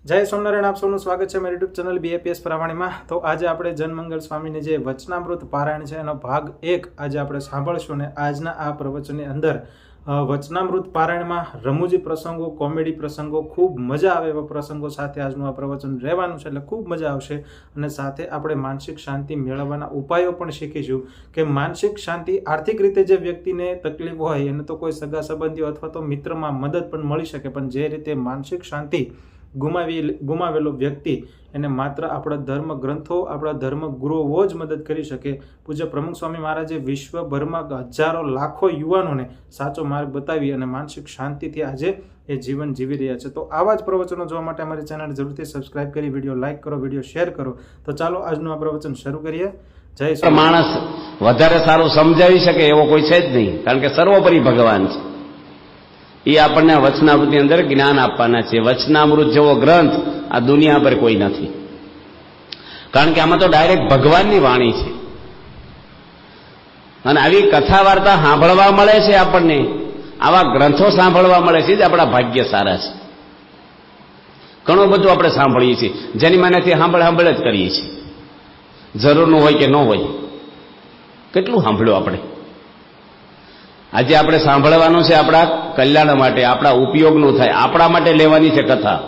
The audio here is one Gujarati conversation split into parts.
જય સોમનારાયણ, આપ સૌનું સ્વાગત છે મારી યુટ્યુબ ચેનલ BAPS પ્રવાણીમાં। તો આજે આપણે જનમંગલ સ્વામીની જે વચનામૃત પારાયણ છે એનો ભાગ 1 આજે આપણે સાંભળશું ને આજના આ પ્રવચનની અંદર વચનામૃત પારાયણમાં રમૂજી પ્રસંગો, કોમેડી પ્રસંગો, ખૂબ મજા આવે એવા પ્રસંગો સાથે આજનું આ પ્રવચન રહેવાનું છે, એટલે ખૂબ મજા આવશે। અને સાથે આપણે માનસિક શાંતિ મેળવવાના ઉપાયો પણ શીખીશું કે માનસિક શાંતિ, આર્થિક રીતે જે વ્યક્તિને તકલીફ હોય એને તો કોઈ સગા સંબંધીઓ અથવા તો મિત્રમાં મદદ પણ મળી શકે, પણ જે રીતે માનસિક શાંતિ ગુમાવેલો વ્યક્તિ એને માત્ર આપણા ધર્મ ગ્રંથો, આપણા ધર્મ ગુરુઓ જ મદદ કરી શકે। પૂજ્ય પ્રમુખ સ્વામી મહારાજે વિશ્વભરમાં હજારો લાખો યુવાનોને સાચો માર્ગ બતાવી અને માનસિક શાંતિથી આજે એ જીવન જીવી રહ્યા છે। તો આવા જ પ્રવચનો જોવા માટે અમારી ચેનલ જરૂરથી સબસ્ક્રાઇબ કરી, વિડીયો લાઇક કરો, વિડીયો શેર કરો। તો ચાલો આજનું આ પ્રવચન શરૂ કરીએ। જય શ્રી માણસ વધારે સારું સમજાવી શકે એવો કોઈ છે જ નહીં, કારણ કે સર્વોપરી ભગવાન છે। એ આપણને વચનામૃતની અંદર જ્ઞાન આપવાના છે। વચનામૃત જેવો ગ્રંથ આ દુનિયા પર કોઈ નથી, કારણ કે આમાં તો ડાયરેક્ટ ભગવાનની વાણી છે અને આવી કથા વાર્તા સાંભળવા મળે છે આપણને, આવા ગ્રંથો સાંભળવા મળે છે જ આપણા ભાગ્ય સારા છે। ઘણું બધું આપણે સાંભળીએ છીએ, જેની માનેથી સાંભળ જ કરીએ છીએ, જરૂરનું હોય કે ન હોય। કેટલું સાંભળ્યું આપણે? આજે આપણે સાંભળવાનું છે આપણા કલ્યાણ માટે, આપણા ઉપયોગનું થાય, આપણા માટે લેવાની છે કથા।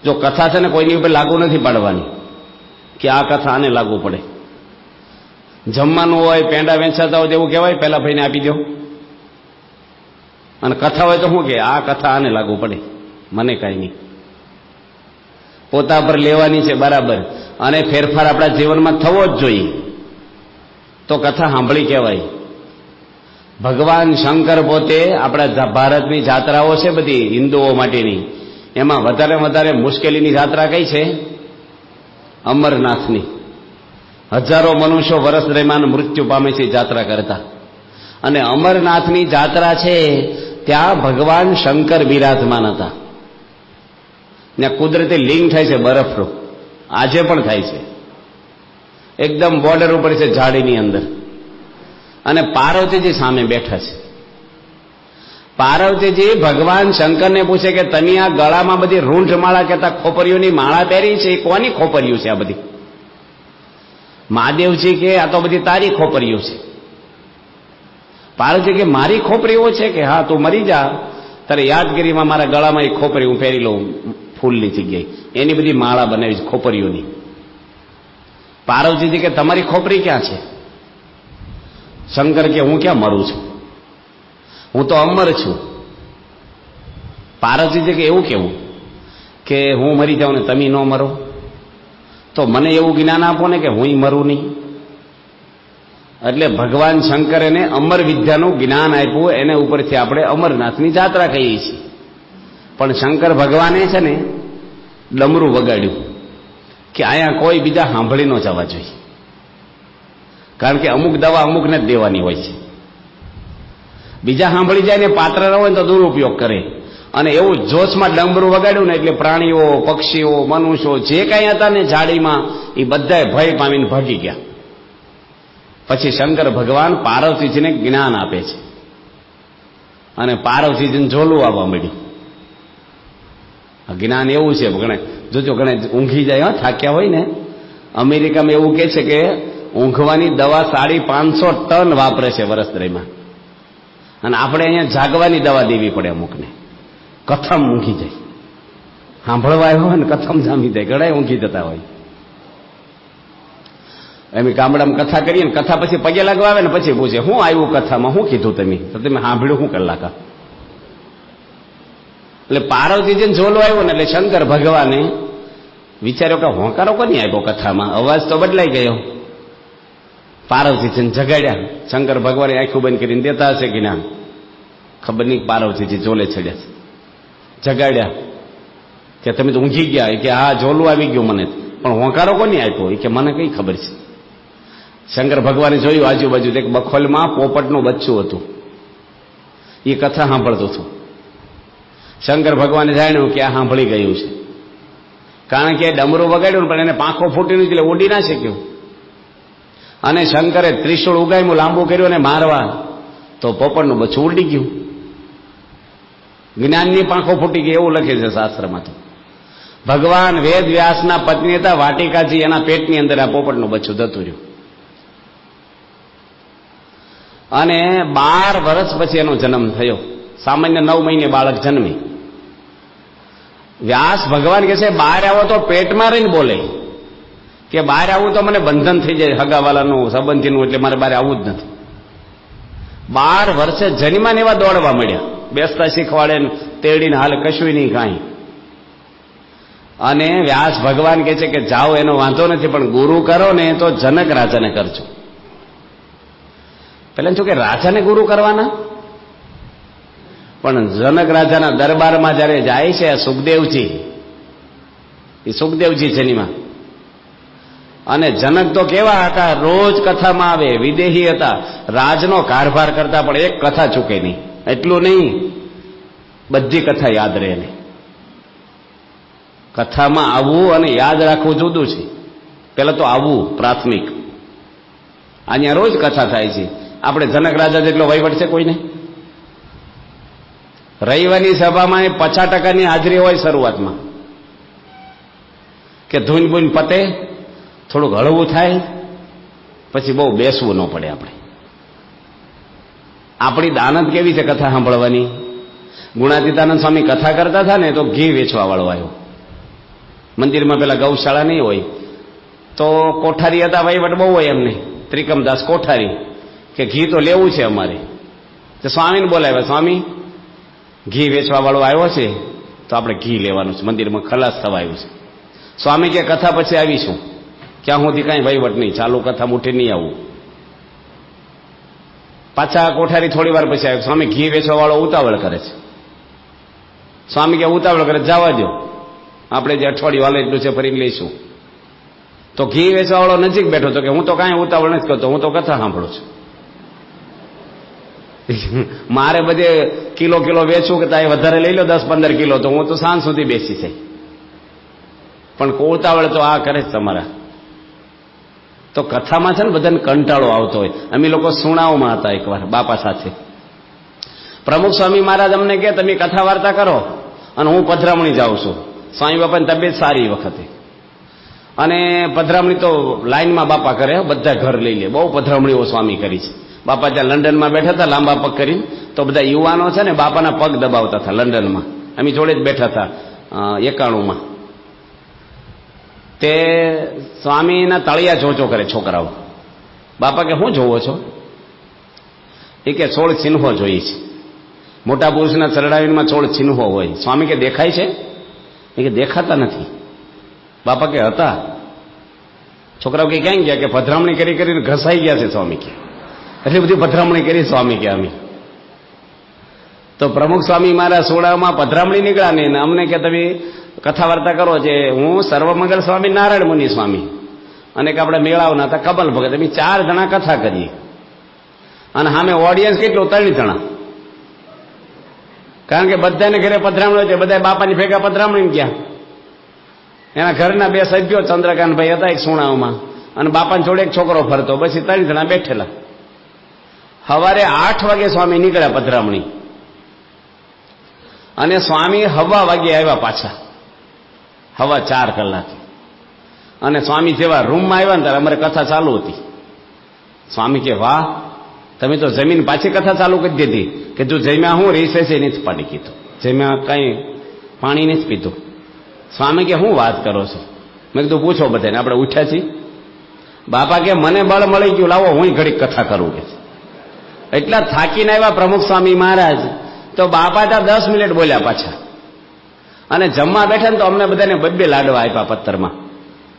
જો કથા છે ને કોઈની ઉપર લાગુ નથી પાડવાની કે આ કથા આને લાગુ પડે। જમવાનું હોય, પેંડા વેચાતા હોય એવું કહેવાય પહેલા ભાઈને આપી દો, અને કથા હોય તો શું કે આ કથા આને લાગુ પડે, મને કાંઈ નહીં। પોતા પર લેવાની છે બરાબર, અને ફેરફાર આપણા જીવનમાં થવો જ જોઈએ તો કથા સાંભળી કહેવાય। ભગવાન શંકર પોતે આપણા ભારતની જાત્રાઓ છે બધી હિન્દુઓ માટેની, એમાં વધારે મુશ્કેલીની જાત્રા કઈ છે? અમરનાથની। હજારો મનુષ્યો વર્ષ દરમિયાન મૃત્યુ પામે છે જાત્રા કરતા, અને અમરનાથની જાત્રા છે ત્યાં ભગવાન શંકર બિરાજમાન હતા। ત્યાં કુદરતી લિંગ થાય છે બરફનો, આજે પણ થાય છે, એકદમ બોર્ડર ઉપર છે ઝાડીની અંદર, અને પાર્વતીજી સામે બેઠા છે। પાર્વતીજી ભગવાન શંકરને પૂછે કે તમે આ ગળામાં બધી રૂંઢ માળા કહેતા ખોપરીઓની માળા પહેરી છે, એ કોની ખોપરીઓ છે આ બધી? મહાદેવજી કે આ તો બધી તારી ખોપરીઓ છે। પાર્વતી કે મારી ખોપરીઓ છે? કે હા, તું મરી જા તારે યાદગીરીમાં મારા ગળામાં એક ખોપરી હું પહેરી લઉં ફૂલની જગ્યાએ, એની બધી માળા બનાવી છે ખોપરીઓની। પાર્વતીજી કે તમારી ખોપરી ક્યાં છે? શંકર કે હું ક્યાં મરું છું, હું તો અમર છું। પાર્વતીજી કે એવું કેવું કે હું મરી જાઉં ને તમે ન મરો? તો મને એવું જ્ઞાન આપો ને કે હું મરું નહીં। એટલે ભગવાન શંકરે એને અમર વિદ્યાનું જ્ઞાન આપ્યું, એને ઉપરથી આપણે અમરનાથની જાત્રા કહીએ છીએ। પણ શંકર ભગવાને છે ને ડમરું વગાડ્યું કે અહીંયા કોઈ બીજા સાંભળી ન જવા જોઈએ, કારણ કે અમુક દવા અમુકને જ દેવાની હોય છે, બીજા સાંભળી જાય ને પાત્ર ન હોય તો દુરુપયોગ કરે। અને એવું જોશમાં ડમરું વગાડ્યું ને એટલે પ્રાણીઓ, પક્ષીઓ, મનુષ્યો જે કાંઈ હતા ને ઝાડીમાં એ બધાએ ભય પામીને ભાગી ગયા। પછી શંકર ભગવાન પાર્વતીજીને જ્ઞાન આપે છે, અને પાર્વતીજીને ઝોલું આવવા મળ્યું। જ્ઞાન એવું છે, જોજો ઘણે ઊંઘી જાય, થાક્યા હોય ને, અમેરિકામાં એવું કે છે કે ઊંઘવાની દવા 550 ટન વાપરે છે વર્ષ દરમિયાન, અને આપણે અહીંયા જાગવાની દવા દેવી પડે અમુકને, કથમ ઊંઘી જાય। સાંભળવા આવ્યો હોય ને કથમ જામી જાય, ઘણા ઊંઘી જતા હોય। એમ ગામડામાં કથા કરીએ ને, કથા પછી પગે લાગવા આવે ને પછી પૂછે શું આવ્યું કથામાં, શું કીધું તમે? તો તમે સાંભળ્યું શું કલાકા? એટલે પાર્વતીજીને ઝોલો આવ્યો ને એટલે શંકર ભગવાને વિચાર્યો કે હોંકારો કોની આપ્યો કથામાં, અવાજ તો બદલાઈ ગયો। પાર્વતીજીને જગાડ્યા, શંકર ભગવાને આંખું બંધ કરીને દેતા હશે જ્ઞાન, ખબર નહીં પાર્વતીજી ઝોલે ચડ્યા છે, જગાડ્યા કે તમે તો ઊંઘી ગયા? કે હા ઝોલું આવી ગયું મને, પણ હોંકારો કોની આપ્યો? કે મને કઈ ખબર છે? શંકર ભગવાને જોયું આજુબાજુ, એક બખોલમાં પોપટનું બચ્ચું હતું, એ કથા સાંભળતું હતું। શંકર ભગવાને જાણ્યું કે આ સાંભળી ગયું છે, કારણ કે ડમરું વગાડ્યું પણ એને પાંખો ફૂટીને એટલે ઉડી ના શક્યું, અને શંકરે ત્રિશૂળ ઉગામ્યું, લાંબુ કર્યું અને મારવા તો પોપટનું બચ્ચું ઉડી ગયું। જ્ઞાનની પાંખો ફૂટી ગઈ એવું લખે છે શાસ્ત્રમાં। તો ભગવાન વેદ વ્યાસના પત્ની હતા વાટિકાજી, એના પેટની અંદર આ પોપટનું બચ્ચું જતું રહ્યું. અને 12 વર્ષ પછી એનો જન્મ થયો. સામાન્ય 9 મહિને બાળક જન્મે. વ્યાસ ભગવાન કહે છે બહાર આવો તો પેટમાં રહીને બોલે કે બહાર આવું તો મને બંધન થઈ જાય હગાવાલાનું, સંબંધીનું, એટલે મારે બહાર આવવું જ નથી. 12 વર્ષે જન્માને એવા દોડવા મળ્યા, બેસતા શીખવાડે, તેડીને હાલ કશું નહીં કાંઈ. અને વ્યાસ ભગવાન કહે છે કે જાઓ એનો વાંધો નથી, પણ ગુરુ કરો ને તો જનક રાજાને કરજો. પેલા શું કે રાજાને ગુરુ કરવાના? પણ જનક રાજાના દરબારમાં જયારે જાય છે સુખદેવજી, એ સુખદેવજી જન્મા. અને જનક તો કેવા હતા, રોજ કથામાં આવે, વિદેહી હતા, રાજનો કારભાર કરતા, પણ એક કથા ચૂકે નહીં. એટલું નહીં, બધી કથા યાદ રહે નહીં. કથામાં આવવું અને યાદ રાખવું જુદું છે. પેલા તો આવવું પ્રાથમિક. અહીંયા રોજ કથા થાય છે. આપણે જનક રાજા જેટલો વહીવટ છે કોઈને? રવિવારની સભામાં 50% હાજરી હોય શરૂઆતમાં, કે ધૂન બૂન પતે, થોડુંક હળવું થાય, પછી બહુ બેસવું ન પડે. આપણી દાનત કેવી છે કથા સાંભળવાની? ગુણાતીતાનંદ સ્વામી કથા કરતા હતા ને તો ઘી વેચવા વાળો આવ્યો. મંદિરમાં પેલા ગૌશાળા નહીં હોય તો કોઠારી હતા, વહીવટ બહુ હોય એમને, ત્રિકમદાસ કોઠારી, કે ઘી તો લેવું છે અમારે. તો સ્વામીને બોલાવ્યા, સ્વામી ઘી વેચવા વાળો આવ્યો છે તો આપણે ઘી લેવાનું છે, મંદિરમાં ખલાસ થવા આવ્યું છે. સ્વામી કે કથા પછી આવીશું. ક્યાં સુધી કાંઈ વહીવટ નહીં, ચાલુ કથા ઉઠી નહીં આવું. પાછા કોઠારી થોડી વાર પછી આવ્યો, સ્વામી ઘી વેચવા વાળો ઉતાવળ કરે છે. સ્વામી કે ઉતાવળ કરે, જવા દો, આપણે જે અઠવાડિયું હાલે એટલું છે ફરીને લઈશું. તો ઘી વેચવા વાળો નજીક બેઠો તો કે હું તો કાંઈ ઉતાવળ નથી કરતો, હું તો કથા સાંભળું છું. મારે બધે કિલો વેચવું કે તાય વધારે લઈ લો 10-15 કિલો, તો હું તો સાંજ સુધી બેસી છે. પણ ઉતાવળ તો આ કરે જ તમારા. તો કથામાં છે ને બધાને કંટાળો આવતો હોય. અમે લોકો સુણાવમાં હતા એકવાર બાપા સાથે. પ્રમુખ સ્વામી મહારાજ અમને કે તમે કથા વાર્તા કરો અને હું પધરામણી જાઉં છું. સ્વામી બાપાની તબિયત સારી વખતે, અને પધરામણી તો લાઈનમાં બાપા કરે, બધા ઘર લઈ લે. બહુ પધરામણીઓ સ્વામી કરી છે. બાપા ત્યાં લંડનમાં બેઠા હતા લાંબા પગ કરીને, તો બધા યુવાનો છે ને બાપાના પગ દબાવતા હતા લંડનમાં. અમે જોડે જ બેઠા હતા 91માં. તે સ્વામીના તળિયા ચોચો કરે છોકરાઓ. બાપા કે શું જોવો છો? એ કે 16 ચિહ્નો જોઈએ છે. મોટા પુરુષના ચરડાવીમાં 16 ચિહ્નો હોય. સ્વામી કે દેખાય છે? એ કે દેખાતા નથી. બાપા કે હતા. છોકરાઓ કે ક્યાં ગયા? કે પધરામણી કરીને ઘસાઈ ગયા છે સ્વામી કે. એટલી બધી પધરામણી કરી સ્વામી કે અમે. તો પ્રમુખ સ્વામી મારા સોડામાં પધરામણી નીકળ્યા ને અમને કે તમે કથા વાર્તા કરો છે. હું સર્વમંગલ સ્વામી, નારાયણ મુનિ સ્વામી અને કે આપણે મેળાવના હતા કબલ ભગત, અમે 4 જણા કથા કરીએ. અને સામે ઓડિયન્સ કેટલું? 3 જણા. કારણ કે બધાને ઘરે પધરામણી છે, બધા બાપાની ભેગા પધરામણી ગયા. એના ઘરના 2 સભ્યો ચંદ્રકાંતભાઈ હતા એક સુણાવમાં, અને બાપાને જોડે એક છોકરો ફરતો, પછી 3 જણા બેઠેલા. સવારે 8 વાગે સ્વામી નીકળ્યા પધરામણી, અને સ્વામી 9 વાગે આવ્યા પાછા, 4:15 કલાકે. અને સ્વામી જેવા રૂમમાં આવ્યા ને ત્યારે અમારે કથા ચાલુ હતી. સ્વામી કે વાહ, તમે તો જમીન પાછી કથા ચાલુ કરી દીધી. કે જો જમ્યા હું રિસેસ નથી પાડી કીધું, જમ્યા કઈ પાણી નથી પીધું. સ્વામી કે હું વાત કરો છો? મેં કીધું પૂછો બધાને, આપણે ઉઠ્યા છીએ. બાપા કે મને બળ મળી ગયું, લાવો હું ઘડીક કથા કરું. કે એટલા થાકીને આવ્યા પ્રમુખ સ્વામી મહારાજ, તો બાપા ત્યાં 10 મિનિટ બોલ્યા પાછા. અને જમવા બેઠા ને તો અમને બધાને 2 લાડવા આપ્યા પત્તરમાં.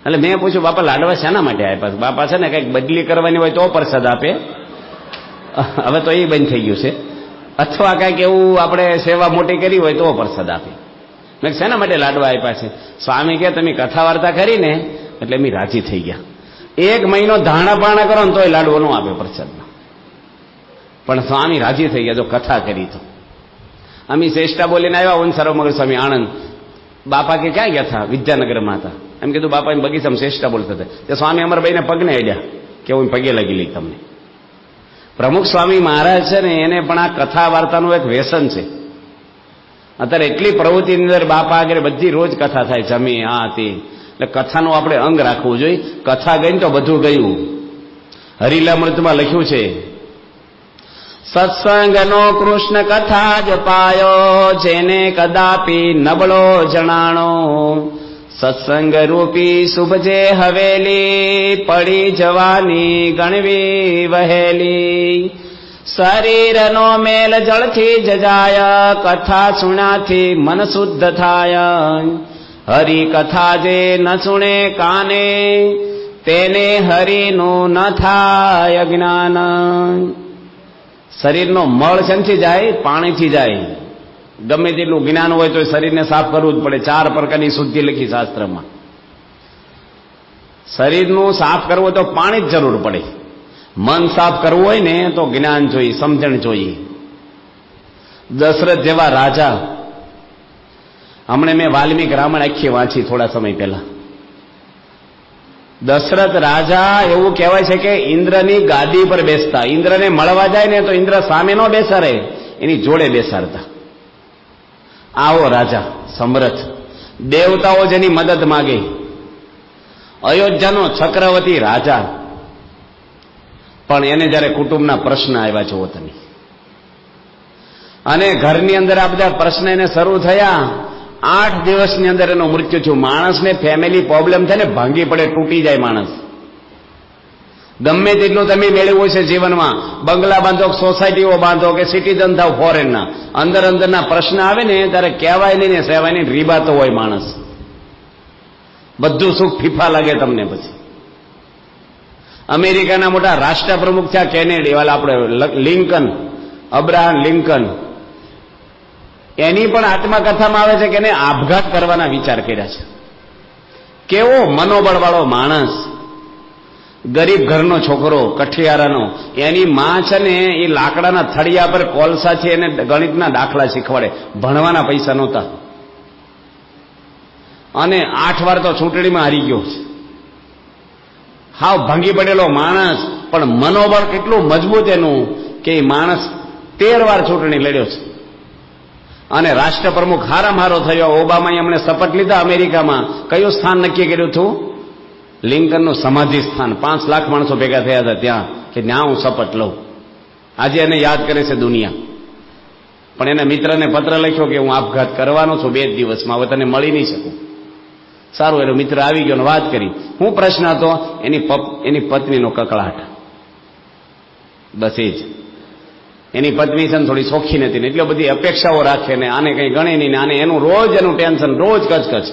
એટલે મેં પૂછ્યું બાપા લાડવા શાના માટે આપ્યા? બાપા છે ને કંઈક બદલી કરવાની હોય તો પ્રસાદ આપે, હવે તો એ બંધ થઈ ગયું છે. અથવા કંઈક એવું આપણે સેવા મોટી કરી હોય તો પ્રસાદ આપે. મેં શેના માટે લાડવા આપ્યા છે? સ્વામી કે તમે કથા વાર્તા કરીને એટલે અમે રાજી થઈ ગયા. 1 મહિનો ધાણા પાણા કરો ને તોય લાડવો ન આપે પ્રસાદમાં, પણ સ્વામી રાજી થઈ ગયા જો કથા કરી તો. અમે શ્રેષ્ઠા બોલીને આવ્યા ઓન સર્વમંગલ સ્વામી આણંદ. બાપા કે ક્યાં ગયા હતા? વિદ્યાનગરમાં હતા. એમ કીધું બાપા એમ બગીચામાં શ્રેષ્ઠા બોલતા હતા. તે સ્વામી અમારા ભાઈને પગને અડ્યા કે હું પગે લાગી લઈ તમને. પ્રમુખ સ્વામી મહારાજ છે ને એને પણ આ કથા વાર્તાનું એક વ્યસન છે. અત્યારે એટલી પ્રવૃત્તિની અંદર બાપા આગળ બધી રોજ કથા થાય, જમી આ તે, એટલે કથાનું આપણે અંગ રાખવું જોઈએ. કથા ગઈ ને તો બધું ગયું. હરિલામૃતમાં લખ્યું છે, સત્સંગનો કૃષ્ણ કથા જ પાયો, જેને કદાપી નબળો જણાણો. સત્સંગ રૂપી શુભજે હવેલી, પડી જવાની ગણવી વહેલી. શરીરનો મેલ જળથી જજાય, કથા સુણાથી મન શુદ્ધ થાય. હરિ કથા જે ન સુણે કાને, તેને હરિનું ન થાય જ્ઞાન. શરીરનો મળ શેનથી જાય? પાણીથી જાય. ગમે તેટલું જ્ઞાન હોય તો શરીરને સાફ કરવું જ પડે. 4 પ્રકારની શુદ્ધિ લખી શાસ્ત્રમાં. શરીરનું સાફ કરવું તો પાણી જ જરૂર પડે. મન સાફ કરવું હોય ને તો જ્ઞાન જોઈએ, સમજણ જોઈએ. દશરથ જેવા રાજા, હમણાં મેં વાલ્મીક રામાયણ આખી વાંચી થોડા સમય પહેલા. દશરથ રાજા એવું કહેવાય છે કે ઇન્દ્રની ગાદી પર બેસતા. ઇન્દ્રને મળવા જાય ને તો ઇન્દ્ર સામે ન બેસાડે, એની જોડે બેસાડતા. આવો રાજા સમરથ, દેવતાઓ જેની મદદ માગે. અયોધ્યાનો ચક્રવર્તી રાજા, પણ એને જયારે કુટુંબના પ્રશ્ન આવ્યા જુઓ તમે, અને ઘરની અંદર આ બધા પ્રશ્ન એને શરૂ થયા, 8 દિવસની અંદર એનું મૃત્યુ થયું. માણસને ફેમિલી પ્રોબ્લેમ થાય ને ભાંગી પડે, તૂટી જાય માણસ. ગમે તેટલું તમે મેળવ્યું છે જીવનમાં, બંગલા બાંધો, સોસાયટીઓ બાંધો કે સિટીઝન થાવ ફોરેનના, અંદરના પ્રશ્ન આવે ને ત્યારે કહેવાય નહીં ને સેવાય નહીં, રીબાતો હોય માણસ. બધું સુખ ફીફા લાગે તમને. પછી અમેરિકાના મોટા રાષ્ટ્રપ્રમુખ થયા કેનેડી વાળા, આપણે લિંકન, અબ્રાહમ લિંકન. એની પણ આત્મકથામાં આવે છે કે એને આપઘાત કરવાના વિચાર કર્યા છે. કેવો મનોબળ વાળો માણસ, ગરીબ ઘરનો છોકરો, કઠિયારાનો. એની માં છે ને એ લાકડાના થળિયા પર કોલસાથી એને ગણિતના દાખલા શીખવાડે. ભણવાના પૈસા નહોતા, અને 8 વાર તો ચૂંટણીમાં હારી ગયો છે. હાવ ભાંગી પડેલો માણસ, પણ મનોબળ કેટલું મજબૂત એનું કે એ માણસ 13 વાર ચૂંટણી લડ્યો છે, અને રાષ્ટ્રપ્રમુખ હારામારો થયો. ઓબામાએ એમણે શપથ લીધા અમેરિકામાં. કયું સ્થાન નક્કી કર્યું હતું? લિંકનનું સમાધિ સ્થાન. 5 લાખ માણસો ભેગા થયા હતા ત્યાં, કે ત્યાં હું શપથ લઉં. આજે એને યાદ કરે છે દુનિયા. પણ એના મિત્રને પત્ર લખ્યો કે હું આપઘાત કરવાનો છું 2 દિવસમાં, હવે તને મળી નહીં શકું. સારું, એનો મિત્ર આવી ગયો ને વાત કરી. શું પ્રશ્ન હતો? એની પત્નીનો કકળાટ. બસ એ જ. એની પત્ની છે ને થોડી ચોખ્ખી નથી ને, એટલે બધી અપેક્ષાઓ રાખે ને, આને કંઈ ગણે નહીં ને, આને એનું રોજ એનું ટેન્શન, રોજ કચકચ.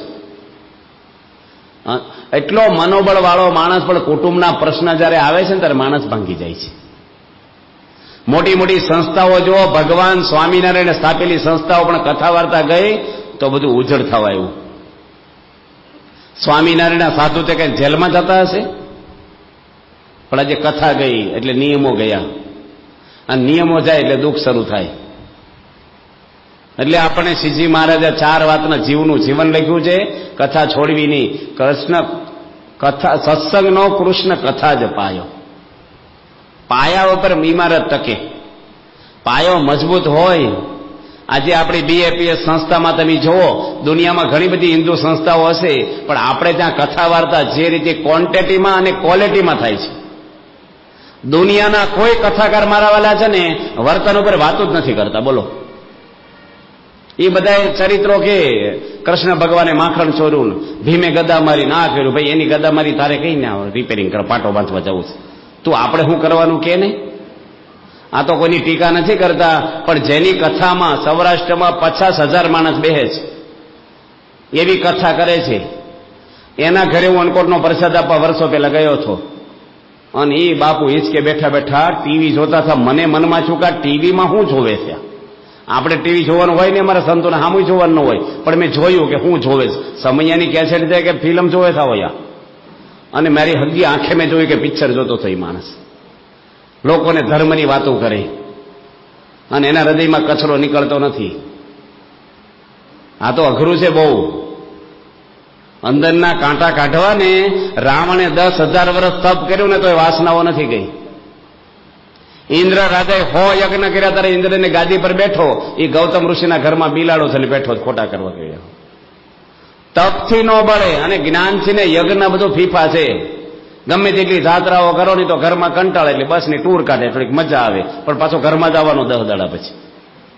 એટલો મનોબળ વાળો માણસ, પણ કુટુંબના પ્રશ્ન જયારે આવે છે ને ત્યારે માણસ ભાંગી જાય છે. મોટી મોટી સંસ્થાઓ જુઓ, ભગવાન સ્વામિનારાયણે સ્થાપેલી સંસ્થાઓ પણ કથા વાર્તા ગઈ તો બધું ઉજળ થવા આવ્યું. સ્વામિનારાયણના સાધુ તે કઈ જેલમાં જતા હશે? પણ આજે કથા ગઈ એટલે નિયમો ગયા, અને નિયમો જાય એટલે દુઃખ શરૂ થાય. એટલે આપણે શ્રીજી મહારાજે 4 વાતના જીવનું જીવન લખ્યું છે. કથા છોડવી નહીં. કથા, સત્સંગનો કૃષ્ણ કથા જ પાયો. પાયા ઉપર ઇમારત ટકે. પાયો મજબૂત હોય. આજે આપણી BAPS સંસ્થામાં તમે જુઓ, દુનિયામાં ઘણી બધી હિન્દુ સંસ્થાઓ હશે, પણ આપણે ત્યાં કથા વાર્તા જે રીતે ક્વોન્ટિટીમાં અને ક્વોલિટીમાં થાય છે. દુનિયાના કોઈ કથાકાર મારાવાલા છે ને વર્તન ઉપર વાતો જ નથી કરતા. બોલો, એ બધા ચરિત્રો કે કૃષ્ણ ભગવાને માખણ ચોર્યું, ભીમે ગદા મારી ના કર્યું. ભાઈ એની ગદા મારી તારે કઈ ના રિપેરિંગ કરો, પાટો બાંધવા જવું છે. તું આપણે શું કરવાનું કે નહીં? આ તો કોઈની ટીકા નથી કરતા, પણ જેની કથામાં સૌરાષ્ટ્રમાં 50,000 માણસ બેહે છે, એવી કથા કરે છે. એના ઘરે હું અનકોટનો પ્રસાદ આપવા વર્ષો પહેલા ગયો હતો, અને એ બાપુ હિંચકે બેઠા બેઠા ટીવી જોતા હતા. મને મનમાં છું કે ટીવીમાં શું જોવે છે? આપણે ટીવી જોવાનું હોય ને, અમારા સંતોને સામું જોવાનું ન હોય, પણ મેં જોયું કે હું જોવે છે. સમયાની કેસેટ જાય કે ફિલ્મ જોવે છે હોય, અને મારી હજી આંખે મેં જોયું કે પિક્ચર જોતો હતો એ માણસ. લોકોને ધર્મની વાતો કરે, અને એના હૃદયમાં કચરો નીકળતો નથી. આ તો અઘરું છે બહુ. અંદરના કાંટા કાઢવાને રાવણે 10,000 વર્ષ તપ કર્યું ને તો એ વાસનાઓ નથી ગઈ. ઇન્દ્ર રાજાએ 100 યજ્ઞ કર્યા ત્યારે ઇન્દ્રને ગાદી પર બેઠો, એ ગૌતમ ઋષિના ઘરમાં બિલાડો થઈને બેઠો, ખોટા કરવા ગયા. તપથી ન બળે અને જ્ઞાનથી ને યજ્ઞ બધું ફીફા છે. ગમે તેટલી જાત્રાઓ કરો ને તો ઘરમાં કંટાળે એટલે બસની ટૂર કાઢે, થોડીક મજા આવે, પણ પાછો ઘરમાં જ આવવાનું 10 દાડા પછી.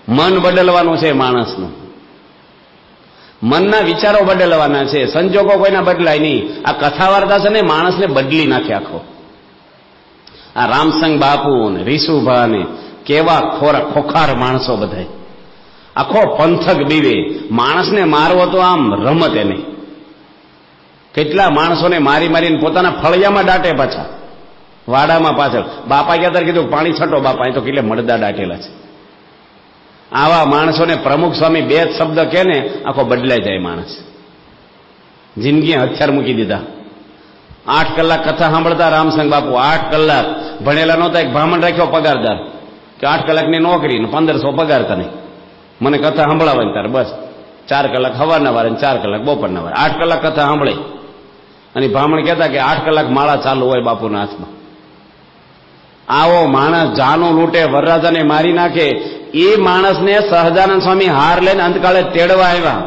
મન બદલવાનું છે માણસનું, મનના વિચારો બદલવાના છે, સંજોગો કોઈના બદલાય નહીં. આ કથા વાર્તા છે ને માણસને બદલી નાખે આખો. આ રામસંગ બાપુ ને રીસુભા ને કેવા ખોખાર માણસો બધા, આખો પંથક બીવે. માણસને મારવો તો આમ રમત એને. કેટલા માણસોને મારી મારીને પોતાના ફળિયામાં દાટે, પાછા વાડામાં પાછળ. બાપા ગયા ત્યારે કીધું પાણી છટો બાપા, એ તો કેટલે મળદા દાટેલા છે. આવા માણસોને પ્રમુખ સ્વામી 2 શબ્દ કહે ને આખો બદલાઈ જાય માણસ. જિંદગી હથિયાર મૂકી દીધા. 8 કલાક કથા સાંભળતા રામસંગ બાપુ, 8 કલાક. ભણેલા નહોતા, એક બ્રાહ્મણ રાખ્યો પગારદાર કે 8 કલાકની નોકરી ને 1500 પગાર તને, મને કથા સાંભળાવાની તાર, બસ 4 કલાક સવારના વારે 4 કલાક બપોરના વારે, 8 કલાક કથા સાંભળે. અને બ્રાહ્મણ કહેતા કે 8 કલાક માળા ચાલુ હોય બાપુના હાથમાં. આવો માણસ જાનો લૂંટે, વરરાજાને મારી નાખે. એ માણસને સહજાનંદ સ્વામી હાર લઈને અંતકાળે તેડવા આવ્યા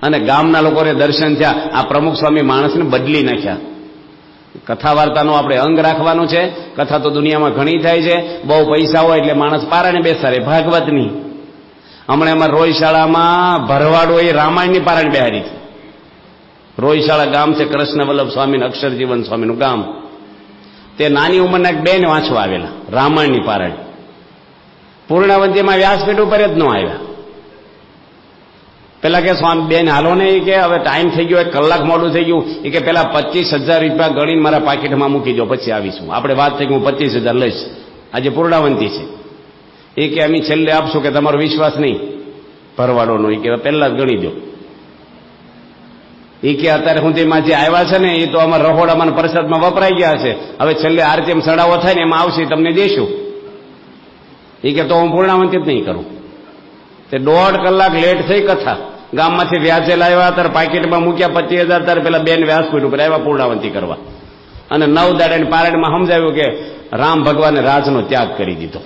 અને ગામના લોકોને દર્શન થયા. આ પ્રમુખ સ્વામી માણસને બદલી નાખ્યા. કથા વાર્તાનું આપણે અંગ રાખવાનું છે. કથા તો દુનિયામાં ઘણી થાય છે, બહુ પૈસા હોય એટલે માણસ પારાયણ બેસાડે, ભાગવતની. હમણાં એમાં રોયશાળામાં ભરવાડો એ રામાયણની પારાયણ બેહારી છે. રોયશાળા ગામ છે, કૃષ્ણ વલ્લભ સ્વામી અક્ષરજીવન સ્વામીનું ગામ. તે નાની ઉંમરના એક બેન વાંચવા આવેલા રામાયણની પારાયણ. પૂર્ણાવંતીમાં વ્યાસપીઠ ઉપર જ ન આવ્યા. પેલા કે સ્વામી બેન હાલો ને, કે હવે ટાઈમ થઈ ગયો, 1 કલાક મોડું થઈ ગયું. એ કે પેલા 25,000 રૂપિયા ગણીને મારા પાકીટમાં મૂકી દો, પછી આવીશું. આપણે વાત થઈ કે હું 25,000 લઈશ. આજે પૂર્ણાવંતી છે. એ કે અમે છેલ્લે આપશું, કે તમારો વિશ્વાસ નહીં ભરવાડોનો, એ કે પહેલા જ ગણી દો. એ કે અત્યારે હું તેમાં જે આવ્યા છે ને એ તો અમારા રહોડામાં પ્રસાદમાં વપરાઈ ગયા છે, હવે છેલ્લે આરતીમ સડાવો થાય ને એમાં આવશે, તમને દેશું. એ કે તો હું પૂર્ણાવંતી જ નહીં કરું. તે 1.5 કલાક લેટ થઈ કથા. ગામમાંથી વ્યાજે લાવ્યા, ત્યારે પાકીટમાં મૂક્યા 25,000. ત્યારે પેલા બેન વ્યાસપીઠ ઉપર આવ્યા પૂર્ણાવંતી કરવા. અને 9 દાડાની પારાયણમાં સમજાવ્યું કે રામ ભગવાને રાજનો ત્યાગ કરી દીધો,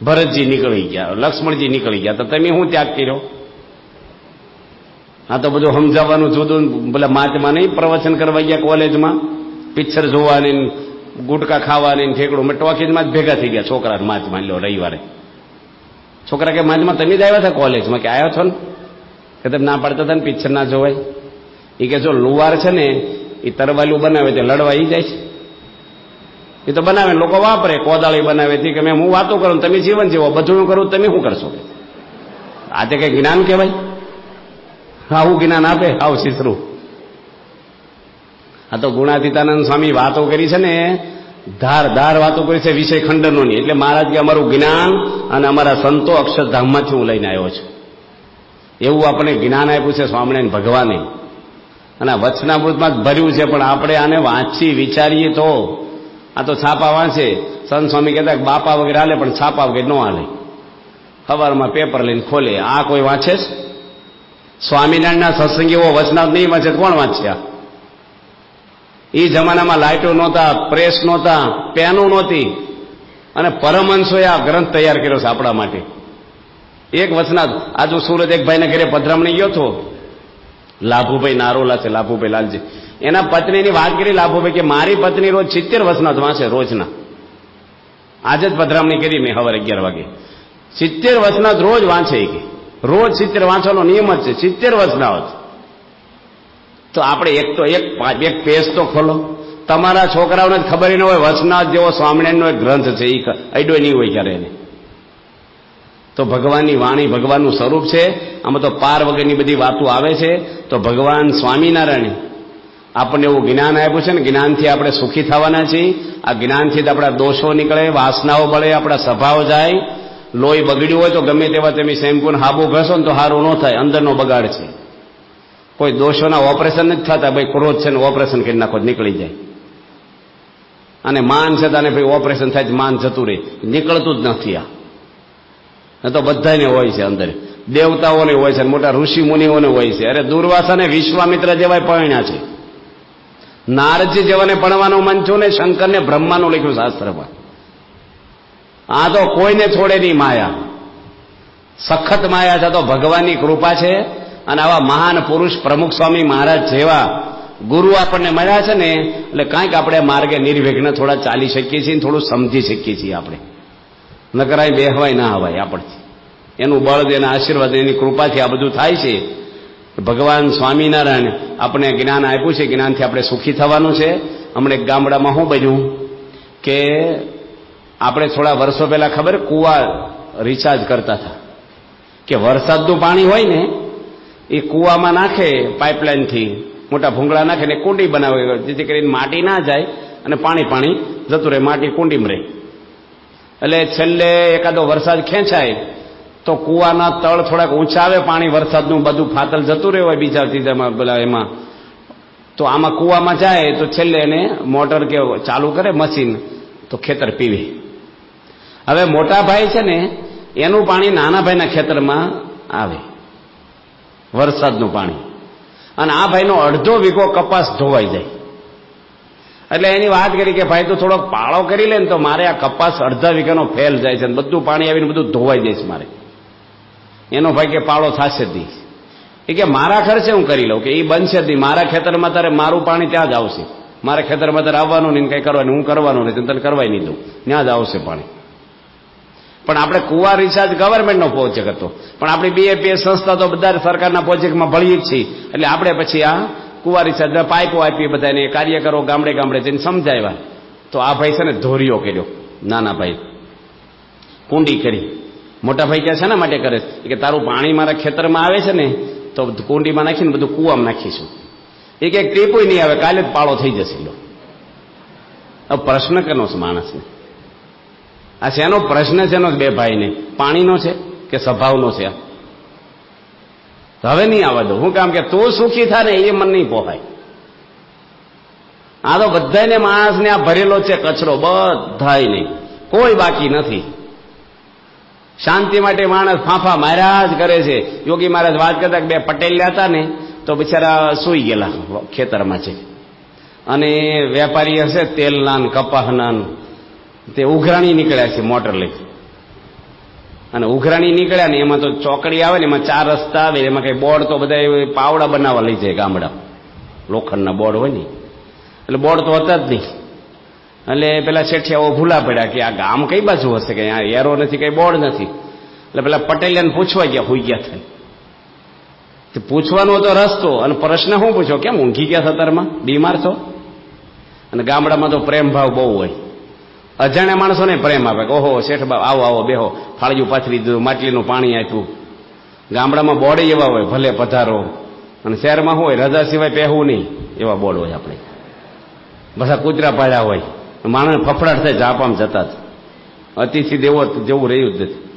ભરતજી નીકળી ગયા, લક્ષ્મણજી નીકળી ગયા, તો તમે શું ત્યાગ કર્યો? આ તો બધું સમજાવવાનું જુદું. પેલા મહાત્મા નહીં પ્રવચન કરવા ગયા કોલેજમાં, પિક્ચર જોવાની, ગુટકા ખાવાની, ઠેકડું મેં ટોકીજમાં જ ભેગા થઈ ગયા છોકરા મહાત્મા. લો રવિવારે છોકરા કે મહાત્મા તમે જ આવ્યા હતા કોલેજમાં? કે આવ્યા છો ને, કે તમે ના પાડતા હતા ને પિક્ચર ના જોવાય. એ કે જો લુવાર છે ને એ તરવાલું બનાવે તે લડવા ઈ જાય છે. એ તો બનાવે લોકો વાપરે, કોદાળી બનાવે તે કે હું વાતો કરું તમે જીવન જીવો, બધું કરું તમે શું કરશો? આજે કઈ જ્ઞાન કહેવાય? આવું જ્ઞાન આપે આવું શીતરું. આ તો ગુણાતીતાનંદ સ્વામી વાતો કરી છે ને, ધાર વાતો કરી છે વિષય ખંડનોની. એટલે મહારાજ કે અમારું જ્ઞાન અને અમારા સંતો અક્ષરધામમાંથી હું લઈને આવ્યો છું. એવું આપણે જ્ઞાન આપ્યું છે સ્વામિનારાયણ ભગવાને. અને વચનામૃતમાં જ ભર્યું છે, પણ આપણે આને વાંચી વિચારીએ તો. આ તો છાપા વાંચે. સંત સ્વામી કહેતા બાપા વગેરે હાલે, પણ છાપા વગેરે ન હાલે. સવારમાં પેપર લઈને ખોલે. આ કોઈ વાંચે છે? સ્વામિનારાયણના સત્સંગીઓ વચનામૃત નહીં વાંચે કોણ વાંચે? એ જમાનામાં લાઇટો નહોતા, પ્રેસ નહોતા, પેનો નહોતી, અને પરમહંસોએ આ ગ્રંથ તૈયાર કર્યો છે આપણા માટે. એક વચનામૃત. આજુ સુરત એક ભાઈને ઘરે પધરામણી ગયો હતો, લાભુભાઈ નારોલા છે, લાભુભાઈ લાલજી. એના પત્નીની વાત કરી લાભુભાઈ કે મારી પત્ની રોજ 70 વચનામૃત વાંચે રોજના. આજે જ પધરામણી કરી મેં સવારે 11 વાગે. 70 વચનામૃત રોજ વાંચે કે રોજ 70 વાંચવાનો નિયમ જ છે, 70 વચનામૃત. તો આપણે એક પેજ તો ખોલો. તમારા છોકરાઓને જ ખબર ન હોય વચનામૃત જેવો સ્વામિનારાયણનો એક ગ્રંથ છે, એ અડ્યો નહીં હોય ક્યારે એને. તો ભગવાનની વાણી ભગવાનનું સ્વરૂપ છે. આમાં તો પાર વગરની બધી વાતો આવે છે. તો ભગવાન સ્વામિનારાયણ આપણને એવું જ્ઞાન આપ્યું છે ને, જ્ઞાનથી આપણે સુખી થવાના છીએ. આ જ્ઞાનથી જ આપણા દોષો નીકળે, વાસનાઓ બળે, આપણા સ્વભાવ જાય. લોહી બગડ્યું હોય તો ગમે તેવા તમે શેમ્પૂ હાબુ ઘસો ને તો સારું ન થાય, અંદરનો બગાડ છે. કોઈ દોષોના ઓપરેશન નથી થતા, ભાઈ ક્રોધ છે ને ઓપરેશન કરી નાખો નીકળી જાય. અને માન છે તાને ભાઈ ઓપરેશન થાય માન જતું રહે, નીકળતું જ નથી. આ તો બધાને હોય છે અંદર, દેવતાઓને હોય છે, મોટા ઋષિ મુનિઓને હોય છે. અરે દુર્વાસાને વિશ્વામિત્ર જેવાય પરણ્યા છે. નારદજી જેવાને ભણવાનું મન છું ને, શંકરને બ્રહ્માનું લખ્યું શાસ્ત્રમાં. આ તો કોઈને છોડે નહીં માયા, સખત માયા છે. તો ભગવાનની કૃપા છે. અને આવા મહાન પુરુષ પ્રમુખ સ્વામી મહારાજ જેવા ગુરુ આપણને મળ્યા છે ને, એટલે કાંઈક આપણે માર્ગે નિર્વિઘ્ન થોડા ચાલી શકીએ છીએ, થોડું સમજી શકીએ છીએ આપણે. નકર અહીં બેહવાય ના હવાય આપણથી. એનું બળ, એના આશીર્વાદ, એની કૃપાથી આ બધું થાય છે. ભગવાન સ્વામિનારાયણ આપણે જ્ઞાન આપ્યું છે, જ્ઞાનથી આપણે સુખી થવાનું છે. હમણાં એક ગામડામાં શું બન્યું કે આપણે થોડા વર્ષો પહેલા ખબર કુવા રિચાર્જ કરતા હતા કે વરસાદનું પાણી હોય ને એ કુવામાં નાખે, પાઇપલાઇનથી મોટા ભૂંગળા નાખે ને કુંડી બનાવે, જેથી કરીને માટી ના જાય અને પાણી જતું રહે, માટી કુંડીમાં રહે. એટલે છેલ્લે એકાદો વરસાદ ખેંચાય તો કુવાના તળ થોડાક ઊંચા આવે, પાણી વરસાદનું બધું ફાતલ જતું રહ્યું હોય બીજા ત્રીજામાં પેલા એમાં, તો આમાં કુવામાં જાય તો છેલ્લે એને મોટર કે ચાલુ કરે મશીન તો ખેતર પીવે. હવે મોટા ભાઈ છે ને એનું પાણી નાના ભાઈના ખેતરમાં આવે, વરસાદનું પાણી, અને આ ભાઈનો અડધો વીઘો કપાસ ધોવાઈ જાય. એટલે એની વાત કરી કે ભાઈ તો થોડોક પાળો કરી લે ને તો મારે આ કપાસ અડધા વીઘાનો ફેલ જાય છે, બધું પાણી આવીને બધું ધોવાઈ જાય છે મારે. એનો ભાઈ કે પાળો થશે જ નહીં. એ કે મારા ખર્ચે હું કરી લઉં, કે એ બનશે જ નહીં. મારા ખેતરમાં તારે મારું પાણી ત્યાં જ આવશે, મારા ખેતરમાં તારે આવવાનું નહીં, કંઈ કરવાનું, હું કરવાનું નથી, તને કરવાય નહીં દઉં, ત્યાં જ આવશે પાણી. પણ આપણે કુવા રિચાર્જ ગવર્મેન્ટનો પ્રોજેક્ટ હતો, પણ આપણી બીએપીએસ સંસ્થા તો બધા સરકારના પ્રોજેક્ટમાં ભળીએ જ છીએ. એટલે આપણે પછી આ કુવા રિચાર્જ પાઇપો આપીએ બધાને, કાર્યકરો ગામડે ગામડે જઈને સમજાવ્યા. તો આ ભાઈ છે ને ધોરિયો કર્યો, નાના ભાઈ કુંડી કરી. મોટા ભાઈ કે છે ને માટે કરે કે તારું પાણી મારા ખેતરમાં આવે છે ને તો કુંડીમાં નાખીને બધું કુવામાં નાખીશું. એ કે ટીપુય નહીં આવે, કાલે જ પાળો થઈ જશે. હવે પ્રશ્ન કેનો છે માણસને? આ શેનો પ્રશ્ન છે એનો? બે ભાઈને પાણીનો છે કે સ્વભાવનો છે? હવે નહીં આવવા દો. હું કામ કે તું સુખી થાય ને એ મન નહીં પોહાય. આ તો બધાને માણસને આ ભરેલો છે કચરો, બધાય નહીં, કોઈ બાકી નથી. શાંતિ માટે માણસ ફાંફા માર્યા જ કરે છે. યોગી મહારાજ વાત કરતા કે બે પટેલ હતા ને તો બિચારા સૂઈ ગયેલા ખેતરમાં છે, અને વેપારી હશે તેલના કપાસના, તે ઉઘરાણી નીકળ્યા છે મોટર લઈ, અને ઉઘરાણી નીકળ્યા ને એમાં તો ચોકડી આવે ને એમાં 4 રસ્તા આવે, એમાં કઈ બોર્ડ તો બધા પાવડા બનાવવા લઈ જાય ગામડા, લોખંડના બોર્ડ હોય ને, એટલે બોર્ડ તો હતા જ નહીં. એટલે પેલા શેઠિયાઓ ભૂલા પડ્યા કે આ ગામ કઈ બાજુ હશે, કે અહીંયા એરો નથી, કઈ બોર્ડ નથી. એટલે પેલા પટેલિયાને પૂછવા ગયા, હોઈ ગયા થાય. પૂછવાનો હતો રસ્તો, અને પ્રશ્ન શું પૂછ્યો, કેમ ઊંઘી ગયા સતરમાં, બીમાર છો? અને ગામડામાં તો પ્રેમ ભાવ બહુ હોય, અજાણ્યા માણસોને પ્રેમ આપે કે ઓહો શેઠ બાપ આવો આવો બેહો, ફાળિયું પાથરી દીધું, માટલીનું પાણી આપ્યું. ગામડામાં બોર્ડ એવા હોય, ભલે પધારો. અને શહેરમાં શું હોય, રજા સિવાય પહેવું નહીં એવા બોર્ડ હોય. આપણે બધા કૂતરા પાડ્યા હોય, માણસને ફફડાટ થાય, જાપામ જતા જ, અતિથિ દેવો જેવું રહ્યું જ નથી.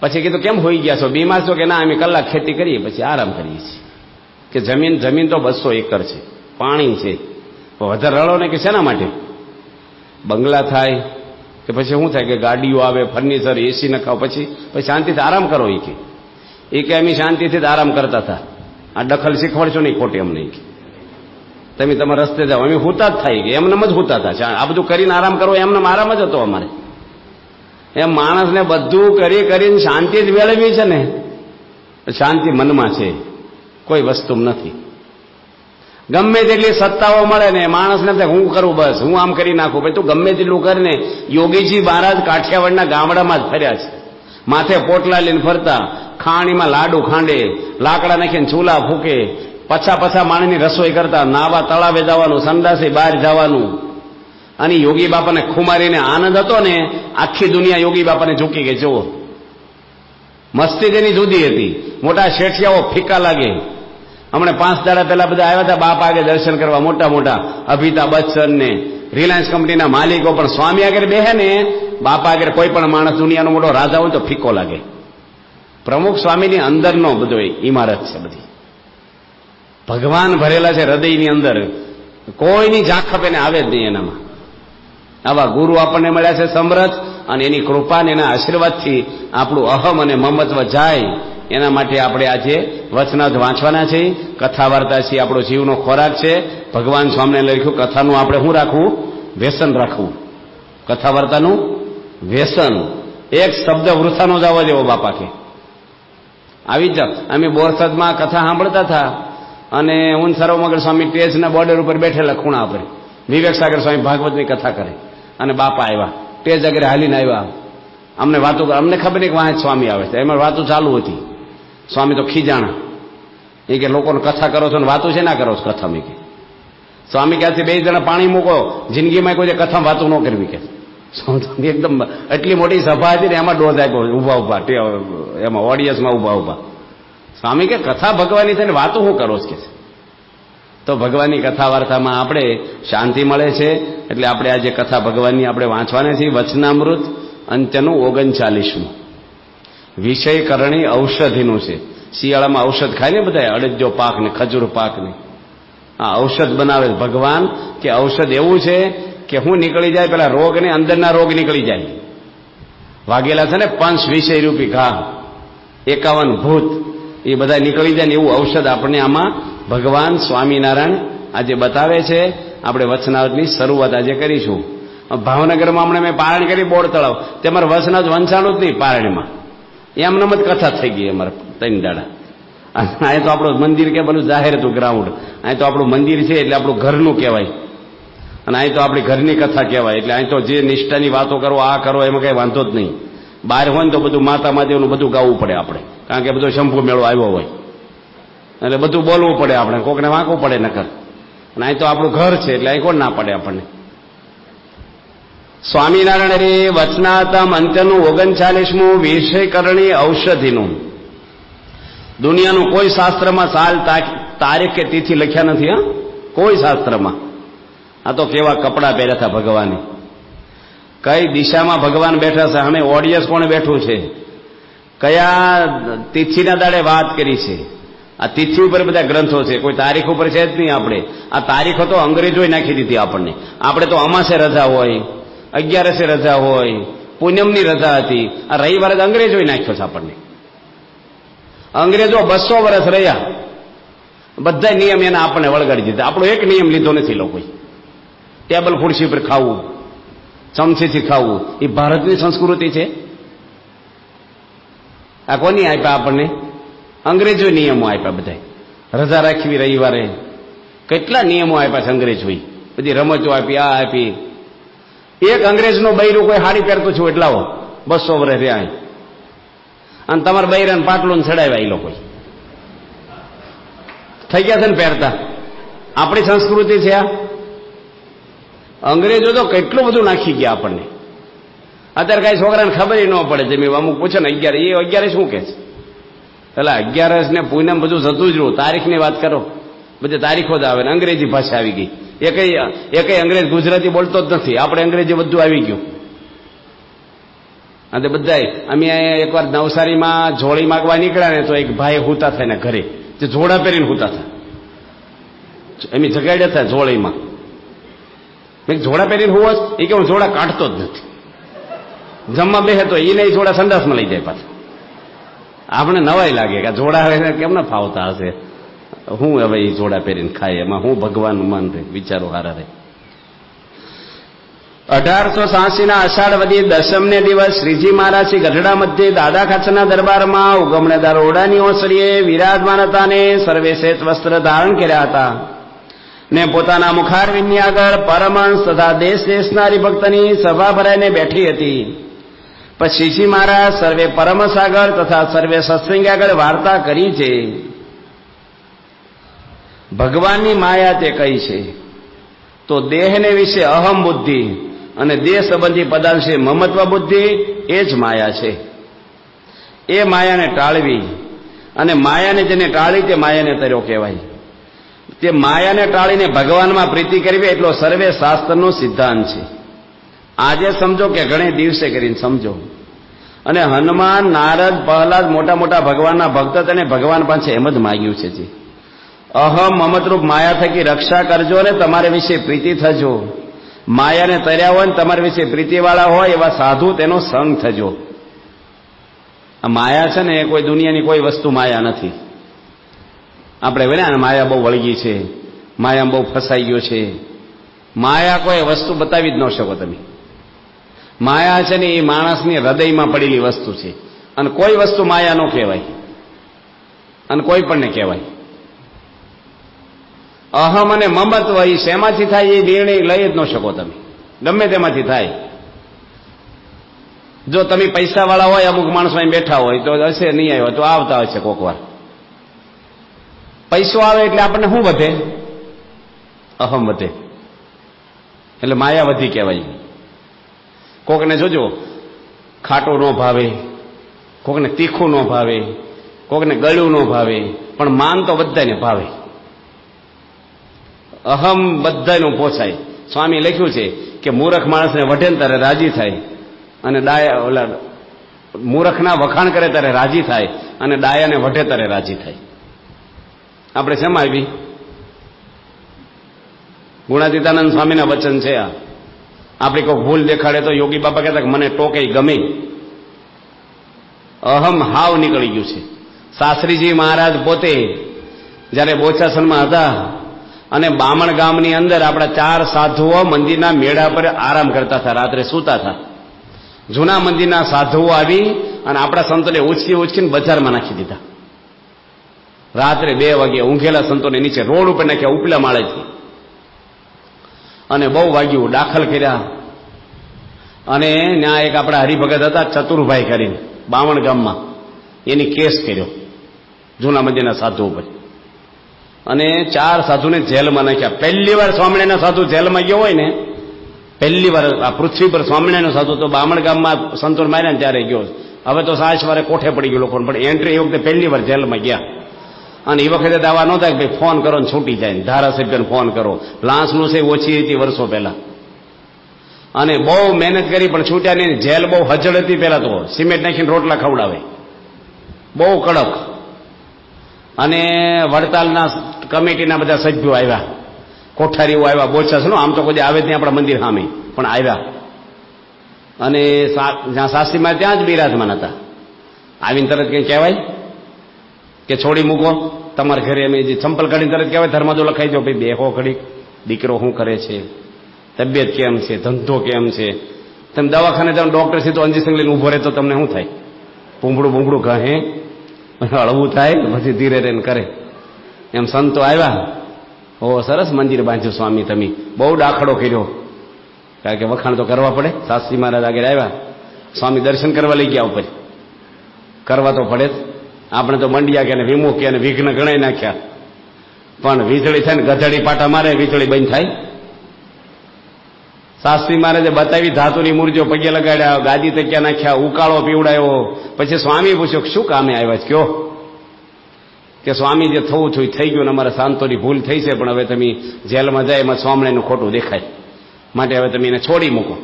પછી કીધું કેમ હોઈ ગયા છો, બીમાર છો? કે ના અમે કલાક ખેતી કરીએ પછી આરામ કરીએ છીએ. કે જમીન તો 200 એકર છે, પાણી છે, વધારે રડો ને કે શેના માટે? બંગલા થાય કે પછી શું થાય કે ગાડીઓ આવે, ફર્નિચર, એસી નખાવ, પછી શાંતિથી આરામ કરો. એ કે અમે શાંતિથી જ આરામ કરતા હતા, આ દખલ શીખવાડશો નહીં ખોટી અમને, તમે તમારા રસ્તે જાઓ, અમે હુતા જ થાય કે એમને જ હુતા હતા. આ બધું કરીને આરામ કરવો એમને આરામ જ હતો અમારે. એમ માણસને બધું કરીને શાંતિ જ મેળવી છે ને, શાંતિ મનમાં છે, કોઈ વસ્તુ નથી. ગમે તેટલી સત્તાઓ મળે ને માણસને હું કરું, બસ હું આમ કરી નાખું. ભાઈ તું ગમે તેટલું કરીને, યોગીજી મહારાજ કાઠિયાવાડના ગામડામાં જ ફર્યા છે, માથે પોટલા લઈને ફરતા, ખાણીમાં લાડુ ખાંડે, લાકડા નાખીને ચૂલા ફૂકે, પછા માણીની રસોઈ કરતા, નાવા તળાવે જવાનું, સંડાસે બહાર જવાનું. અને યોગી બાપાને ખુમારીને આનંદ હતો ને, આખી દુનિયા યોગી બાપાને ઝૂકી ગઈ. જુઓ, મસ્તી તેની જુદી હતી. મોટા શેઠિયાઓ ફીકા લાગે. હમણાં 5 દાડા પહેલા બધા આવ્યા હતા બાપા આગળ દર્શન કરવા, મોટા અમિતાભ બચ્ચન ને રિલાયન્સ કંપનીના માલિકો. પણ સ્વામી આગળ બેહે ને, બાપા આગળ કોઈ પણ માણસ દુનિયાનો મોટો રાજા હોય તો ફીકો લાગે. પ્રમુખ સ્વામીની અંદરનો બધો ઇમારત છે બધી, ભગવાન ભરેલા છે હૃદયની અંદર, કોઈની ઝાંખપ એને આવે જ નહીં એનામાં. આવા ગુરુ આપણને મળ્યા છે સમરથ, અને એની કૃપા અને એના આશીર્વાદથી આપણું અહમ અને મમત્વ જાય. એના માટે આપણે આજે વચનાથ વાંચવાના છે. કથા વાર્તા છે, આપણો જીવનો ખોરાક છે. ભગવાન સ્વામીને લખ્યું કથાનું આપણે શું રાખવું? વ્યસન રાખવું, કથા વાર્તાનું વ્યસન, એક શબ્દ વૃથા નો જવા દેવો બાપા કે. આવી જ અમે બોરસદમાં કથા સાંભળતા હતા અને હું સર્વમંગળ સ્વામી ટેજના બોર્ડર ઉપર બેઠેલા ખૂણા પર વિવેક સાગર સ્વામી ભાગવતની કથા કરે અને બાપા આવ્યા ટેજ આગળ હાલીને આવ્યા. અમને વાતો, અમને ખબર નહીં કે વાંચ સ્વામી આવે છે, એમાં વાતો ચાલુ હતી. સ્વામી તો ખીજાણા, એ કે લોકોને કથા કરો છો ને વાતો છે ના કરો છો કથા. મેં કે સ્વામી ક્યાંથી 2 જણા પાણી મૂકો, જિંદગીમાં કોઈ કથા વાતો ન કરવી કે. એકદમ એટલી મોટી સભા હતી ને એમાં ડોઝ આપ્યો ઉભા એમાં ઓડિયન્સમાં ઉભા. સ્વામી કે કથા ભગવાનની થઈને વાતો શું કરો છો કે. તો ભગવાનની કથા વાર્તામાં આપણે શાંતિ મળે છે. એટલે આપણે આજે કથા ભગવાનની આપણે વાંચવાની છે. વચનામૃત અંત્યનું 39મું વિષય કરણી ઔષધિનું છે. શિયાળામાં ઔષધ ખાય ને બધા, અડદજો પાક ને ખજૂર પાક ને, આ ઔષધ બનાવે ભગવાન. કે ઔષધ એવું છે કે હું નીકળી જાય પેલા રોગ ને, અંદરના રોગ નીકળી જાય. વાગેલા છે ને 5 વિષય રૂપી ઘા, 51 ભૂત, એ બધા નીકળી જાય ને એવું ઔષધ આપણને આમાં ભગવાન સ્વામિનારાયણ આજે બતાવે છે. આપણે વચનાવતની શરૂઆત આજે કરીશું. ભાવનગરમાં હમણાં મેં પારણ કરી બોર્ડ તળાવ, તે અમારે વચનાવત વંચાણું જ નહીં પારણમાં, એમને જ કથા થઈ ગઈ અમારે 3 દાડા. અહીં તો આપણું મંદિર કે બધું જાહેર હતું ગ્રાઉન્ડ, અહીં તો આપણું મંદિર છે એટલે આપણું ઘરનું કહેવાય, અને અહીં તો આપણી ઘરની કથા કહેવાય. એટલે અહીં તો જે નિષ્ઠાની વાતો કરો, આ કરો, એમાં કઈ વાંધો જ નહીં. બહાર હોય ને તો બધું માતા મહાદેવનું બધું ગાવું પડે આપણે, કારણ કે બધો શંભુ મેળો આવ્યો હોય એટલે બધું બોલવું પડે આપણે, કોકને વાંકવું પડે નકર. અને અહીં તો આપણું ઘર છે એટલે અહીં કોણ ના પડે આપણને. સ્વામિનારાયણ રે વચનાતમ અંત્યનું 39મું વિષય કરણી ઔષધિનું. દુનિયાનું કોઈ શાસ્ત્રમાં સાલ, તારીખ કે તિથિ લખ્યા નથી. હા, કોઈ શાસ્ત્રમાં. આ તો કેવા કપડા પહેર્યા હતા ભગવાને, કઈ દિશામાં ભગવાન બેઠા છે, અમે ઓડિયન્સ કોણ બેઠું છે, કયા તિથિના દાડે વાત કરી છે. આ તિથિ ઉપર બધા ગ્રંથો છે, કોઈ તારીખ ઉપર છે જ નહીં. આપણે આ તારીખો તો અંગ્રેજોએ નાખી દીધી આપણને. આપણે તો અમાસે રજા હોય, 11સે રજા હોય, પૂનમની રજા હતી. આ રવિવારે અંગ્રેજોએ નાખ્યો છે આપણને. અંગ્રેજો 200 વર્ષ રહ્યા, બધા નિયમ એના આપણને વળગાડી દીધા. આપણો એક નિયમ લીધો નથી લોકોએ. ટેબલ ખુરશી પર ખાવું, ચમચીથી ખાવું, એ ભારતની સંસ્કૃતિ છે. આ કોની આપ્યા આપણને? અંગ્રેજો નિયમો આપ્યા. બધા રજા રાખવી રવિવારે, કેટલા નિયમો આપ્યા છે અંગ્રેજોએ. બધી રમતો આપી, આ આપી. એક અંગ્રેજનો બૈરું કોઈ હાડી પહેરતું છું એટલાઓ 200 વર્ષ રહ્યા, અને તમારા બૈરાને પાટલું ચડાવ્યા એ લોકો થઈ ગયા છે ને પહેરતા. આપણી સંસ્કૃતિ છે આ. અંગ્રેજો તો કેટલું બધું નાખી ગયા આપણને. અત્યારે કઈ છોકરાને ખબર ન પડે છે. મેં અમુક પૂછે ને 11 શું કે છે, પેલા 11 ને પૂનમ બધું જતું જ રહ્યું. તારીખની વાત કરો, બધી તારીખો જ આવે ને અંગ્રેજી ભાષા આવી ગઈ. એકય અંગ્રેજ ગુજરાતી બોલતો જ નથી, આપણે અંગ્રેજી બધું આવી ગયું. અને બધાય અમે એકવાર નવસારીમાં જોડી માગવા નીકળ્યા ને તો એક ભાઈ હુતા થાય ને ઘરે, જે જોડા પહેરીને હુતા હતા, એમ જગાડ્યા હતા જોડીમાં. મેં જોડા પહેરીને હુવો, એ કે હું જોડા કાઢતો જ નથી. જમવા બેસે તો એ નહીં, જોડા સંડાસમાં લઈ જાય પાછા. આપણે નવાઈ લાગે કે જોડા કેમ ના ફાવતા હશે. હું હવે એ જોડા પહેરીને ખાય, એમાં હું ભગવાનનું માન રહે, વિચારો હારા રહે. 1886 અષાઢ વદી 10મે દિવસ શ્રીજી મહારાજ શ્રી ગઢડા મધ્યે દાદા ખાચરના દરબારમાં ઉગમણેદાર ઓરડાની ઓસરીએ વિરાજમાન હતા ને સર્વે શ્વેત વસ્ત્ર ધારણ કર્યા હતા ને પોતાના મુખારવિંદની આગળ પરમહંસ તથા દેશ દેશના હરિભક્તની સભા ભરાઈને બેઠી હતી. પછી શ્રીજી મહારાજ સર્વે પરમહંસ આગળ તથા સર્વે સત્સંગી આગળ વાર્તા કરી છે. ભગવાનની માયા તે કઈ છે તો દેહને વિશે અહમ બુદ્ધિ અને દેહ સંબંધી પદાંશે મમત્વ બુદ્ધિ, એ જ માયા છે. એ માયાને ટાળવી, અને માયાને જેને ટાળી તે માયાને તર્યો કહેવાય. તે માયાને ટાળીને ભગવાનમાં પ્રીતિ કરવી એટલો સર્વે શાસ્ત્રનો સિદ્ધાંત છે. આજે સમજો કે ઘણે દિવસે કરીને સમજો. અને હનુમાન, નારદ, પ્રહલાદ મોટા મોટા ભગવાનના ભક્ત તેને ભગવાન પાસે એમ જ માગ્યું છે. જે અહમ મમતરૂપ માયા થકી રક્ષા કરજો ને તમારે વિશે પ્રીતિ થજો. માયાને તર્યા હોય ને તમારા વિશે પ્રીતિવાળા હોય એવા સાધુ તેનો સંગ થજો. આ માયા છે ને એ કોઈ દુનિયાની કોઈ વસ્તુ માયા નથી. આપણે બોલ્યા માયા બહુ વળગી છે, માયા બહુ ફસાઈ ગયો છે. માયા કોઈ વસ્તુ બતાવી જ ન શકો તમે. માયા છે ને એ માણસની હૃદયમાં પડેલી વસ્તુ છે, અને કોઈ વસ્તુ માયા નો કહેવાય, અને કોઈ પણ ને કહેવાય. અહમ અને મમત્વ એ શેમાંથી થાય એ નિર્ણય લઈ જ ન શકો તમે, ગમે તેમાંથી થાય. જો તમે પૈસાવાળા હોય, અમુક માણસો અહીં બેઠા હોય તો હશે, નહીં આવ્યો તો આવતા હશે કોક વાર. પૈસો આવે એટલે આપણને શું વધે? અહમ વધે, એટલે માયાવધી કહેવાય. કોકને જોજો ખાટું ન ભાવે, કોકને તીખું ન ભાવે, કોકને ગળ્યું ન ભાવે, પણ માન તો બધાને ભાવે. અહમ બધાનું પોસાય. સ્વામી લખ્યું છે કે મૂર્ખ માણસને વઢે ને ત્યારે રાજી થાય, અને ડાયા ઓલા મૂર્ખના વખાણ કરે ત્યારે રાજી થાય, અને ડાયાને વઢે ત્યારે રાજી થાય. આપણે શેમાં આવી? ગુણાતીતાનંદ સ્વામીના વચન છે આ. આપણી કોઈ ભૂલ દેખાડે તો યોગી બાપા કહેતા કે મને ટોકે ગમે. અહમ હાવ નીકળી ગયું છે. શાસ્ત્રીજી મહારાજ પોતે જયારે બોચાસનમાં હતા અને બામણ ગામની અંદર આપણા 4 સાધુઓ મંદિરના મેળા પર આરામ કરતા હતા, રાત્રે સૂતા હતા. જૂના મંદિરના સાધુઓ આવી અને આપણા સંતોને ઉચકીને બજારમાં નાખી દીધા. રાત્રે 2 વાગે ઊંઘેલા સંતોને નીચે રોડ ઉપર નાખ્યા, ઉપલા માળેથી, અને બહુ વાગ્યું. દાખલ કર્યા, અને ત્યાં એક આપણા હરિભગત હતા ચતુરભાઈ કરીને બામણ ગામમાં, એની કેસ કર્યો જૂના મંદિરના સાધુ ઉપર, અને 4 સાધુને જેલમાં નાખ્યા. પહેલી વાર સ્વામિનારાયણ સાધુ જેલમાં ગયો હોય ને, પહેલી વાર આ પૃથ્વી પર સ્વામિનારાયણ સાધુ તો બામણ ગામમાં સંતો માર્યા ને ત્યારે ગયો. હવે તો 5 વારે કોઠે પડી ગયો લોકો, પણ એન્ટ્રી એ વખતે પહેલી વાર જેલમાં ગયા. અને એ વખતે દાવા નહોતા કે ભાઈ ફોન કરો ને છૂટી જાય, ધારાસભ્યને ફોન કરો. લાંચનું છે ઓછી હતી વર્ષો પહેલા, અને બહુ મહેનત કરી પણ છૂટ્યા નહીં. જેલ બહુ હજળ હતી પહેલા, તો સિમેન્ટ નાખીને રોટલા ખવડાવે, બહુ કડક. અને વડતાલના કમિટીના બધા સભ્યો આવ્યા, કોઠારીઓ આવ્યા, બોચાસનો આમ તો કોઈ આવે જ નહીં આપણા મંદિર સામે, પણ આવ્યા. અને જ્યાં સાસરીમાં ત્યાં જ બિરાજમાન હતા. આવીને તરત કંઈ કહેવાય કે છોડી મૂકો તમારા ઘરે, અમે જે ચંપલ કાઢીને તરત કહેવાય ધર્માદો લખાઈ દો, ભાઈ બેહો ઘડીક, દીકરો શું કરે છે, તબિયત કેમ છે, ધંધો કેમ છે. તમે દવાખાને જાઓ, ડોક્ટર સીધો ઇન્જેક્શન લઈને ઉભો રહે તો તમને શું થાય? પૂંભળું કહે, હળવું થાય, પછી ધીરે રહીને કરે. એમ સંતો આવ્યા, ઓ સરસ મંદિર બાંધ્યું સ્વામી, તમે બહુ દાખલો કર્યો. કારણ કે વખાણ તો કરવા પડે. શાસ્ત્રી મહારાજ આગળ આવ્યા, સ્વામી દર્શન કરવા લઈ ગયા ઉપર, કરવા તો પડે જ. આપણે તો મંડિયા કે વિમુખ કે વિઘ્ન ગણાઈ નાખ્યા, પણ વીજળી થાય ને ગધેડી પાટા મારે, વીજળી બંધ થાય? શાસ્ત્રી મહારાજે બતાવી ધાતુની મૂર્તિઓ પગે લગાડ્યા, ગાદી તક્યા નાખ્યા, ઉકાળો પીવડાયો. પછી સ્વામી પૂછ્યું શું કામે આવ્યા છે? કયો કે સ્વામી જે થવું થયું થઈ ગયું, અમારા શાંતોની ભૂલ થઈ છે, પણ હવે તમે જેલમાં જાય એમાં સ્વામિનારાયણનું ખોટું દેખાય, માટે હવે તમે એને છોડી મૂકો.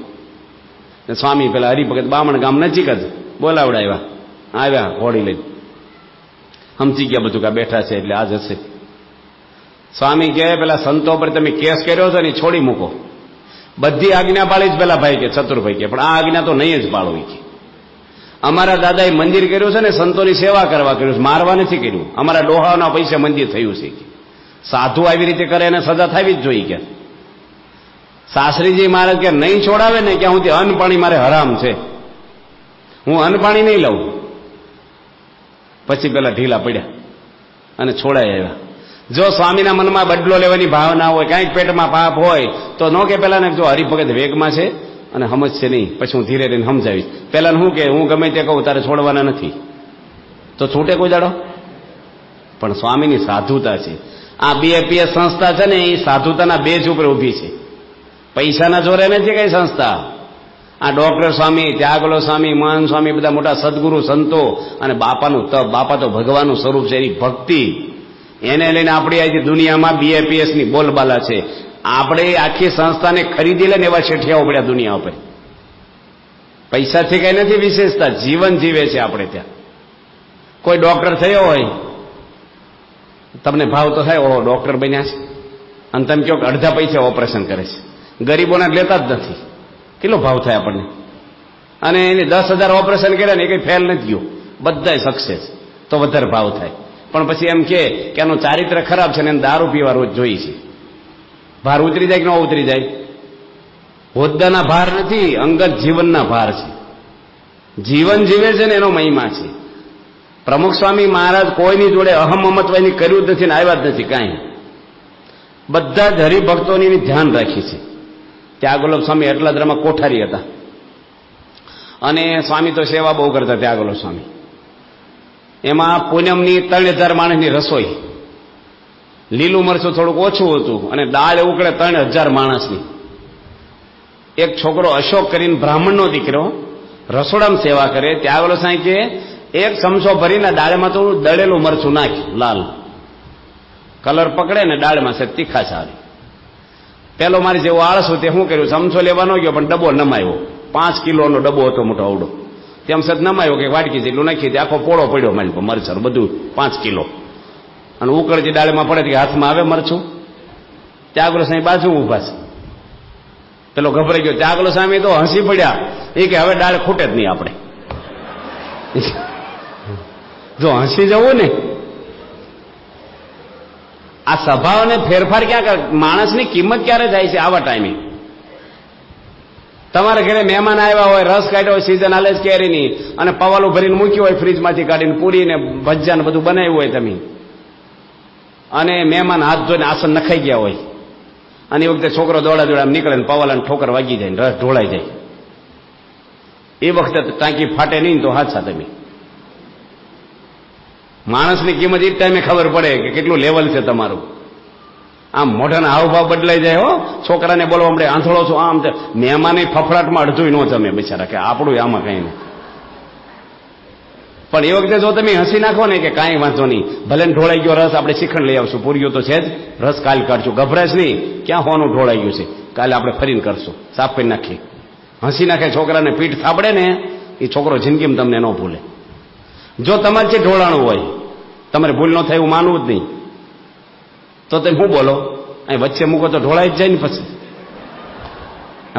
સ્વામી પેલા હરિભગત બામણ ગામ નજીક જ બોલાવડાવ્યા, આવ્યા ઘોડી લઈને, સમજી ગયા બધું કે બેઠા છે એટલે આજ હશે. સ્વામી કહે પેલા સંતો પર તમે કેસ કર્યો છે ને છોડી મૂકો. બધી આજ્ઞા પાળી જ પેલા ભાઈ કે ચતુરભાઈ કે, પણ આ આજ્ઞા તો નહીં જ પાળવી કે. અમારા દાદાએ મંદિર કર્યું છે ને સંતોની સેવા કરવા કર્યું છે, મારવા નથી કર્યું. અમારા ડોહાના પૈસા મંદિર થયું છે કે. સાધુ આવી રીતે કરે એને સજા થવી જ જોઈએ કે. શાસ્ત્રીજી મહારાજ કે નહીં છોડાવે ને ક્યાં સુધી અન્ન પાણી મારે હરામ છે, હું અન્ન પાણી નહીં લઉં. પછી પેલા ઢીલા પડ્યા અને છોડાઈ આવ્યા. જો સ્વામીના મનમાં બદલો લેવાની ભાવના હોય, કાંઈક પેટમાં પાપ હોય તો ન કે પેલા ને જો હરિભગત વેગમાં છે અને સમજશે નહીં, પછી હું ધીરે રહીને સમજાવીશ. પેલા શું કે હું ગમે તે કહું તારે છોડવાના નથી, તો છૂટે કોઈ દાડો? પણ સ્વામીની સાધુતા છે. આ BAPS સંસ્થા છે ને એ સાધુતાના બેઝ ઉપર ઊભી છે, પૈસાના જોરે નથી કઈ સંસ્થા. આ ડોક્ટર સ્વામી, ત્યાગલો સ્વામી, મહાન સ્વામી, બધા મોટા સદગુરુ સંતો અને બાપાનું તપ, બાપા તો ભગવાનનું સ્વરૂપ છે, એની ભક્તિ, એને લઈને આપણી આજે દુનિયામાં BAPS ની બોલબાલા છે. આપણે આખી સંસ્થાને ખરીદી લે ને એવા શેઠિયાઓ પડ્યા દુનિયા ઉપર. પૈસાથી કઈ નથી વિશેષતા, જીવન જીવે છે આપણે ત્યાં. કોઈ ડોક્ટર થયો હોય, તમને ભાવ તો થાય, ઓહો ડોક્ટર બન્યા છે, અને તમે કહો કે અડધા પૈસા ઓપરેશન કરે છે. ગરીબોને લેતા જ નથી, કેટલો ભાવ થાય આપણને. અને એને 10,000 ઓપરેશન કર્યા ને એ કઈ ફેલ નથી ગયો, બધાય સક્સેસ, તો વધારે ભાવ થાય. પણ પછી એમ કે એનું ચારિત્ર ખરાબ છે ને એને દારૂ પીવા રોજ જોઈ છે. ભાર ઉતરી જાય કે ન ઉતરી જાય? હોદ્દાના ભાર નથી, અંગત જીવનના ભાર છે. જીવન જીવે છે ને એનો મહિમા છે. પ્રમુખ સ્વામી મહારાજ કોઈની જોડે અહમ મમત્વની કર્યું જ નથી ને આવ્યા જ નથી કાંઈ. બધા જ હરિભક્તોની ધ્યાન રાખી છે. ત્યાગોલક સ્વામી એટલાદરામાં કોઠારી હતા અને સ્વામી તો સેવા બહુ કરતા. ત્યાગોલક સ્વામી એમાં પૂનમની 3000 માણસની રસોઈ, લીલું મરચું થોડુંક ઓછું હતું અને દાળ ઉકળે 3000 માણસની. એક છોકરો અશોક કરીને બ્રાહ્મણનો દીકરો રસોડામાં સેવા કરે. ત્યાગોલક સ્વામી કે એક ચમચો ભરીને દાળમાં તો દળેલું મરચું નાખી, લાલ કલર પકડે ને દાળમાં છે તીખાશ આવે. પેલો મારી જેવો આળસ તે શું કર્યું, ચમચો લેવાનો ગયો પણ ડબ્બો નમાયો. 5 કિલોનો ડબ્બો હતો મોટો અવડો. તેમ સત નમાયો કે વાડકી જેટલું નાખી આખો પોળો પડ્યો મારી પર મરચાં બધું 5 કિલો. અને ઉકળતી દાળમાં પડે કે હાથમાં આવે મરચું. ત્યાગોલક સ્વામી બાજુ ઉભા છે. પેલો ગભરાઈ ગયો. ત્યાગોલક સ્વામી તો હસી પડ્યા. એ કે હવે દાળ ખૂટે જ નહીં આપણે. જો હસી જવું ને, આ સ્વભાવને ફેરફાર ક્યાં, માણસની કિંમત ક્યારે જાય છે આવા ટાઈમે. તમારા ઘરે મહેમાન આવ્યા હોય, રસ કાઢ્યો હોય, સીઝન હાલે જ કેરીની, અને પવાલું ભરીને મૂક્યું હોય ફ્રીજમાંથી કાઢીને, પૂરીને ભજીયાને બધું બનાવ્યું હોય તમે, અને મહેમાન હાથ ધોઈને આસન નખાઈ ગયા હોય, અને એ વખતે છોકરો દોડા દોડા નીકળે ને પવાલાને ઠોકર વાગી જાય ને રસ ઢોળાઈ જાય. એ વખતે ટાંકી ફાટે નહીં તો હાથ સાથે. માણસની કિંમત એ ટાઈમે ખબર પડે કે કેટલું લેવલ છે તમારું. આમ મોઢાના હાવભાવ બદલાઈ જાય. હો, છોકરાને બોલવા મળે આંધળો છો, આમ મહેમાની ફફડાટમાં અડધું ન જમે બિચારા, કે આપણું આમાં કઈ નહીં. પણ એ વખતે જો તમે હસી નાખો ને કે કાંઈ વાંધો નહીં, ભલે ઢોળાઈ ગયો રસ, આપણે શ્રીખંડ લઈ આવશું, પૂરીઓ તો છે જ, રસ કાલ કાઢશું, ગભરાશ નહીં, ક્યાં હોવાનું ઢોળાઈ ગયું છે, કાલે આપણે ફરીને કરશું, સાફ કરી નાખીએ. હસી નાખે છોકરાને પીઠ થાપડે ને, એ છોકરો જિંદગીમાં તમને ન ભૂલે. જો તમારે જે ઢોળાણું હોય, તમારે ભૂલ ન થાય એવું માનવું જ નહીં, તો તમે શું બોલો, અહીં વચ્ચે મૂકો તો ઢોળાઈ જ જાય ને. પછી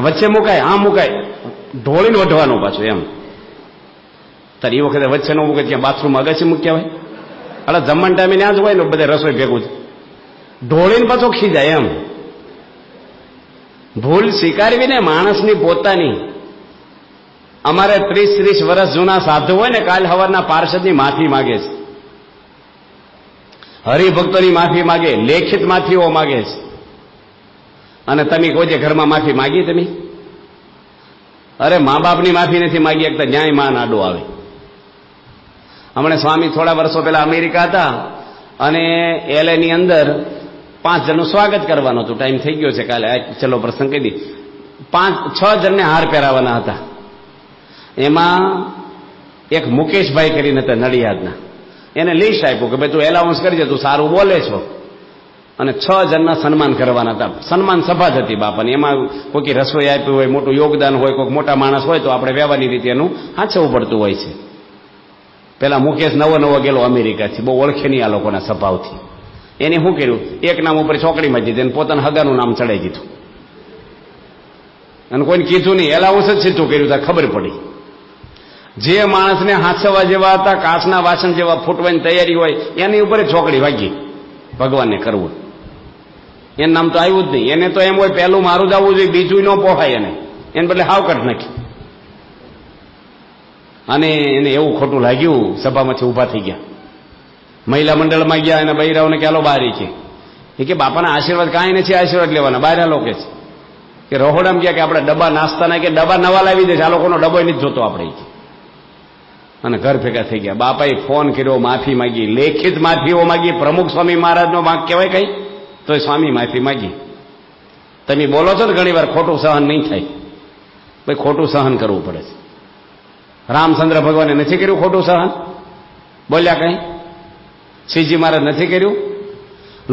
વચ્ચે મુકાય, આમ મુકાય, ઢોળીને વઢવાનું પાછું એમ. તારે એ વખતે વચ્ચે ન મૂકે, ત્યાં બાથરૂમમાં અગાસી મૂક્યા હોય, એટલે જમવાના ટાઈમે ત્યાં જ હોય ને બધા રસોઈ ભેગું જ ઢોળીને પાછો ખીજાય એમ. ભૂલ સ્વીકારવી ને માણસની પોતાની. અમારે 30 વર્ષ જૂના સાધુ હોય ને, કાલ સવારના પાર્ષદની માફી માગે છે, હરિભક્તોની માફી માગે, લેખિત માફીઓ માગે છે. અને તમે કોઈ ઘરમાં માફી માગી તમે? અરે મા બાપની માફી નથી માગી શકતા, ન્યાય માં આડો આવે. હમણાં સ્વામી થોડા વર્ષો પહેલા અમેરિકા હતા અને LA ની અંદર 5 જણનું સ્વાગત કરવાનું હતું. ટાઈમ થઈ ગયો છે, કાલે ચલો પ્રસંગ કહી દી. 5-6 જણને હાર પહેરાવાના હતા. એમાં એક મુકેશભાઈ કરીને હતા નડિયાદના, એને લિસ્ટ આપ્યું કે ભાઈ તું એલાઉન્સ કરજે, તું સારું બોલે છો. અને 6 જણના સન્માન કરવાના હતા. સન્માન સભા જ હતી બાપાની. એમાં કોઈ રસોઈ આપ્યું હોય, મોટું યોગદાન હોય, કોઈ મોટા માણસ હોય તો આપણે વ્યવહારની રીતે એનું હાચવવું પડતું હોય છે. પેલા મુકેશ નવો ગયેલો અમેરિકાથી, બહુ ઓળખે નહીં આ લોકોના સ્વભાવથી. એને શું કર્યું, એક નામ ઉપર ચોકડીમાં દીધી અને પોતાના હગાનું નામ ચડાવી દીધું, અને કોઈને કીધું નહીં, એલાઉન્સ જ સીધું કર્યું. ત્યાં ખબર પડી જે માણસને હાથસવા જેવા હતા, કાચના વાસણ જેવા ફૂટવાની તૈયારી હોય, એની ઉપર ચોકડી વાગી. ભગવાનને કરવું, એનું નામ તો આવ્યું જ નહીં. એને તો એમ હોય પહેલું મારું જ આવવું જોઈએ, બીજું ન પોહાય એને બદલે હાવ કટ નાખી. અને એને એવું ખોટું લાગ્યું, સભામાંથી ઊભા થઈ ગયા, મહિલા મંડળમાં ગયા, અને બૈરાઓને કે હાલો બહાર કે બાપાના આશીર્વાદ કાંઈ નથી આશીર્વાદ લેવાના, બહાર હાલો કે રહોડામાં ગયા કે આપણે ડબ્બા નાસ્તાના, કે ડબ્બા નવા લાવી દે છે, આ લોકોનો ડબ્બો નથી જોતો આપણે. અને ઘર ભેગા થઈ ગયા. બાપાએ ફોન કર્યો, માફી માગી, લેખિત માફીઓ માગી. પ્રમુખ સ્વામી મહારાજનો વાંક કહેવાય કઈ, તો સ્વામી માફી માગી. તમે બોલો છો ને ઘણી વાર, ખોટું સહન નહીં થાય ભાઈ, ખોટું સહન કરવું પડે છે. રામચંદ્ર ભગવાને નથી કર્યું ખોટું સહન? બોલ્યા કઈ? શ્રીજી મહારાજ નથી કર્યું?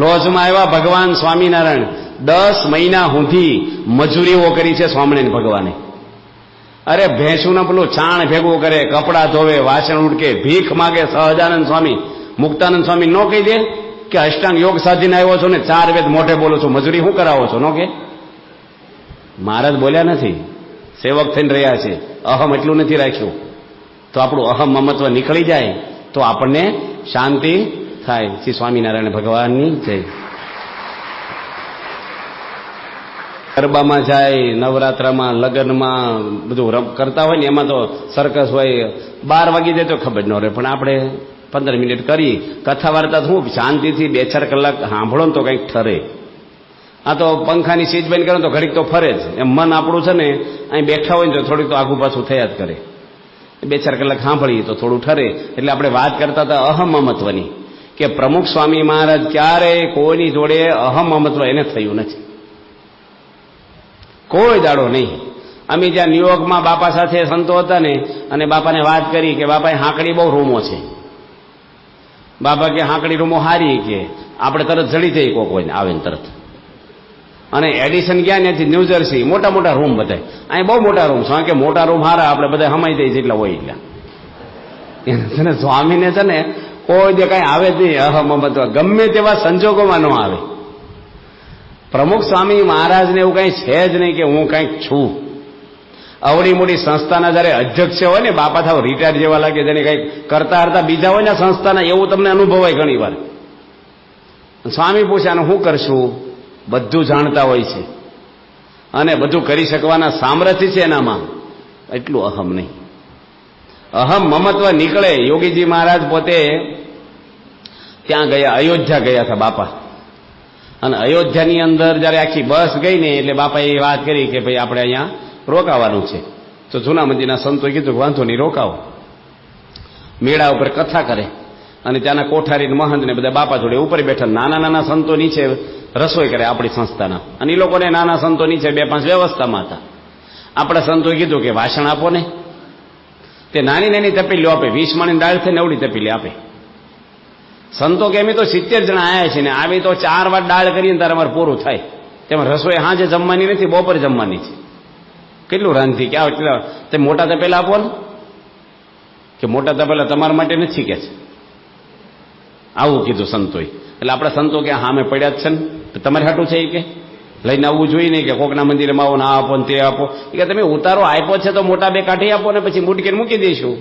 લોજમાં આવ્યા ભગવાન સ્વામિનારાયણ, 10 મહિના સુધી મજૂરીઓ કરી છે સ્વામિનારાયણ ભગવાને. અરે ભેંસુને પેલું છાણ ભેગું કરે, કપડાં ધોવે, વાસણ ઉડકે, ભીખ માગે. સહજાનંદ સ્વામી, મુક્તાનંદ સ્વામી નો કહી દે કે અષ્ટાંગ યોગ સાધીને આવ્યો છો ને 4 વેદ મોઢે બોલો છો, મજૂરી શું કરાવો છો? નો કે મહારાજ બોલ્યા નથી, સેવક થઈને રહ્યા છે. અહમ એટલું નથી રાખ્યું. તો આપણું અહમ મમત્વ નીકળી જાય તો આપણને શાંતિ થાય. શ્રી સ્વામિનારાયણ ભગવાનની જય. ગરબામાં જાય, નવરાત્રામાં, લગ્નમાં બધું કરતા હોય ને, એમાં તો સર્કસ હોય, 12 વાગી જાય તો ખબર ન રહે. પણ આપણે 15 મિનિટ કરી કથા વાર્તા શું શાંતિથી 2-4 કલાક સાંભળો ને તો કંઈક ઠરે. આ તો પંખાની સીટ બંધ કરો તો ઘડીક તો ફરે જ. એમ મન આપણું છે ને અહીં બેઠા હોય ને તો થોડીક તો આઘું પાછું થયા જ કરે. 2-4 કલાક સાંભળીએ તો થોડું ઠરે. એટલે આપણે વાત કરતા હતા અહમ મમત્વની, કે પ્રમુખ સ્વામી મહારાજ ક્યારેય કોઈની જોડે અહમ મમત્વ એને થયું નથી, કોઈ દાડો નહીં. અમે જ્યાં ન્યુયોર્કમાં બાપા સાથે સંતો હતા ને, અને બાપાને વાત કરી કે બાપા હાંકડી બહુ રૂમો છે. બાપા કે હાંકડી રૂમો હારી, કે આપણે તરત જડી જઈએ કોક હોય આવે ને તરત. અને એડિશન ગયા ત્યાંથી ન્યૂજર્સી મોટા મોટા રૂમ બધાય, અહીં બહુ મોટા રૂમ છે, કે મોટા રૂમ હારા, આપણે બધા હમાઈ જઈએ જેટલા હોય એટલા. એને સ્વામીને છે ને કોઈ દે કાંઈ આવે જ નહીં અહમ મમત્વ, ગમે તેવા સંજોગોમાં ન આવે. પ્રમુખ સ્વામી મહારાજને એવું કંઈ છે જ નહીં કે હું કંઈક છું. અવડી મોટી સંસ્થાના જયારે અધ્યક્ષ હોય ને, બાપા થાવ રિટાયર જેવા લાગે, જેને કંઈક કરતા કરતા બીજા હોય ને સંસ્થાના, એવું તમને અનુભવાય ઘણી વાર. સ્વામી પૂછે આનું શું કરશું, બધું જાણતા હોય છે અને બધું કરી શકવાના સામર્થ્ય છે એનામાં, એટલું અહમ નહીં. અહમ મમત્વ નીકળે. યોગીજી મહારાજ પોતે ત્યાં ગયા, અયોધ્યા ગયા હતા બાપા. અને અયોધ્યાની અંદર જયારે આખી બસ ગઈ ને, એટલે બાપાએ એ વાત કરી કે ભાઈ આપણે અહીંયા રોકાવાનું છે. તો જૂના મંદિરના સંતોએ કીધું કે વાંધો નહીં, રોકાવો. મેળા ઉપર કથા કરે, અને ત્યાંના કોઠારી મહંત ને બધા બાપા જોડે ઉપર બેઠા. નાના નાના સંતો નીચે રસોઈ કરે આપણી સંસ્થાના, અને એ લોકોને નાના સંતો નીચે 2-5 વ્યવસ્થામાં હતા. આપણા સંતોએ કીધું કે ભાષણ આપો ને. તે નાની નાની તપેલીઓ આપે, 20 મણની દાળ થઈને એવડી તપેલી આપે. સંતો કે અમે તો 70 જણા આવ્યા છે ને, આવી તો 4 વાર દાળ કરીને તારે અમારે પૂરું થાય. તેમાં રસોઈ હાજે જમવાની નથી, બપોરે જમવાની છે. કેટલું રાંધી કે એટલા તે મોટા તપેલા આપો ને, કે મોટા તપેલા તમારા માટે નથી કે છે, આવું કીધું સંતોએ. એટલે આપણા સંતો કે હા મેં પડ્યા જ છે ને, તમારે હાટું છે એ કે લઈને આવવું જોઈએ નહીં, કે કોકના મંદિરમાં આવો ના આપો ને તે આપો. કે તમે ઉતારો આપ્યો છે તો મોટા 2 કાઢી આપો ને પછી મૂટકીને મૂકી દઈશું.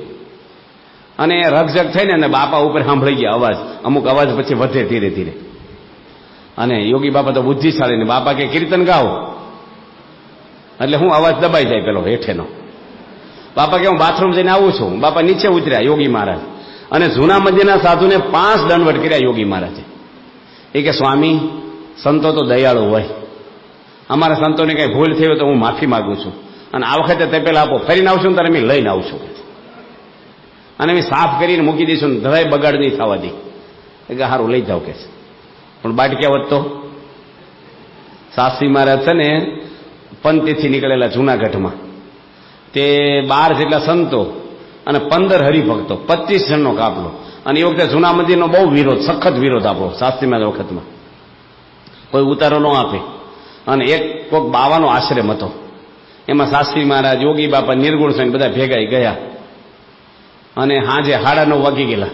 અને રગઝગ થઈને અને બાપા ઉપર સાંભળી ગયા અવાજ, અમુક અવાજ પછી વધે ધીરે ધીરે. અને યોગી બાપા તો બુદ્ધિશાળી ને, બાપા કે કીર્તન ગાઓ, એટલે હું અવાજ દબાઈ જાય પેલો હેઠેનો. બાપા કે હું બાથરૂમ જઈને આવું છું. બાપા નીચે ઉતર્યા યોગી મહારાજ, અને જૂના મંદિરના સાધુને 5 દંડવટ કર્યા યોગી મહારાજે. એ કે સ્વામી, સંતો તો દયાળુ હોય, અમારા સંતોને કઈ ભૂલ થઈ હોય તો હું માફી માંગુ છું, અને આ વખતે તે પેલા આપો, ફરીને આવશું ને ત્યારે અમે લઈને આવશું, અને અમે સાફ કરીને મૂકી દઈશું ને જરાય બગાડ નહીં થવા દઈ. કે સારું લઈ જાઓ કે છે. પણ બાટક્યા વધતો શાસ્ત્રી મહારાજ છે ને પંથથી નીકળેલા જૂનાગઢમાં, તે 12 જેટલા સંતો અને 15 હરિભક્તો, 25 જણનો કાફલો. અને એ વખતે જૂના મંદિરનો બહુ વિરોધ, સખત વિરોધ આપણો શાસ્ત્રી મહારાજ વખતમાં, કોઈ ઉતારો ન આપે. અને એક કોઈક બાવાનો આશ્રમ હતો, એમાં શાસ્ત્રી મહારાજ, યોગી બાપા, નિર્ગુણ સ્વામી બધા ભેગા ગયા. અને હાજે 9:30 વાગી ગયેલા,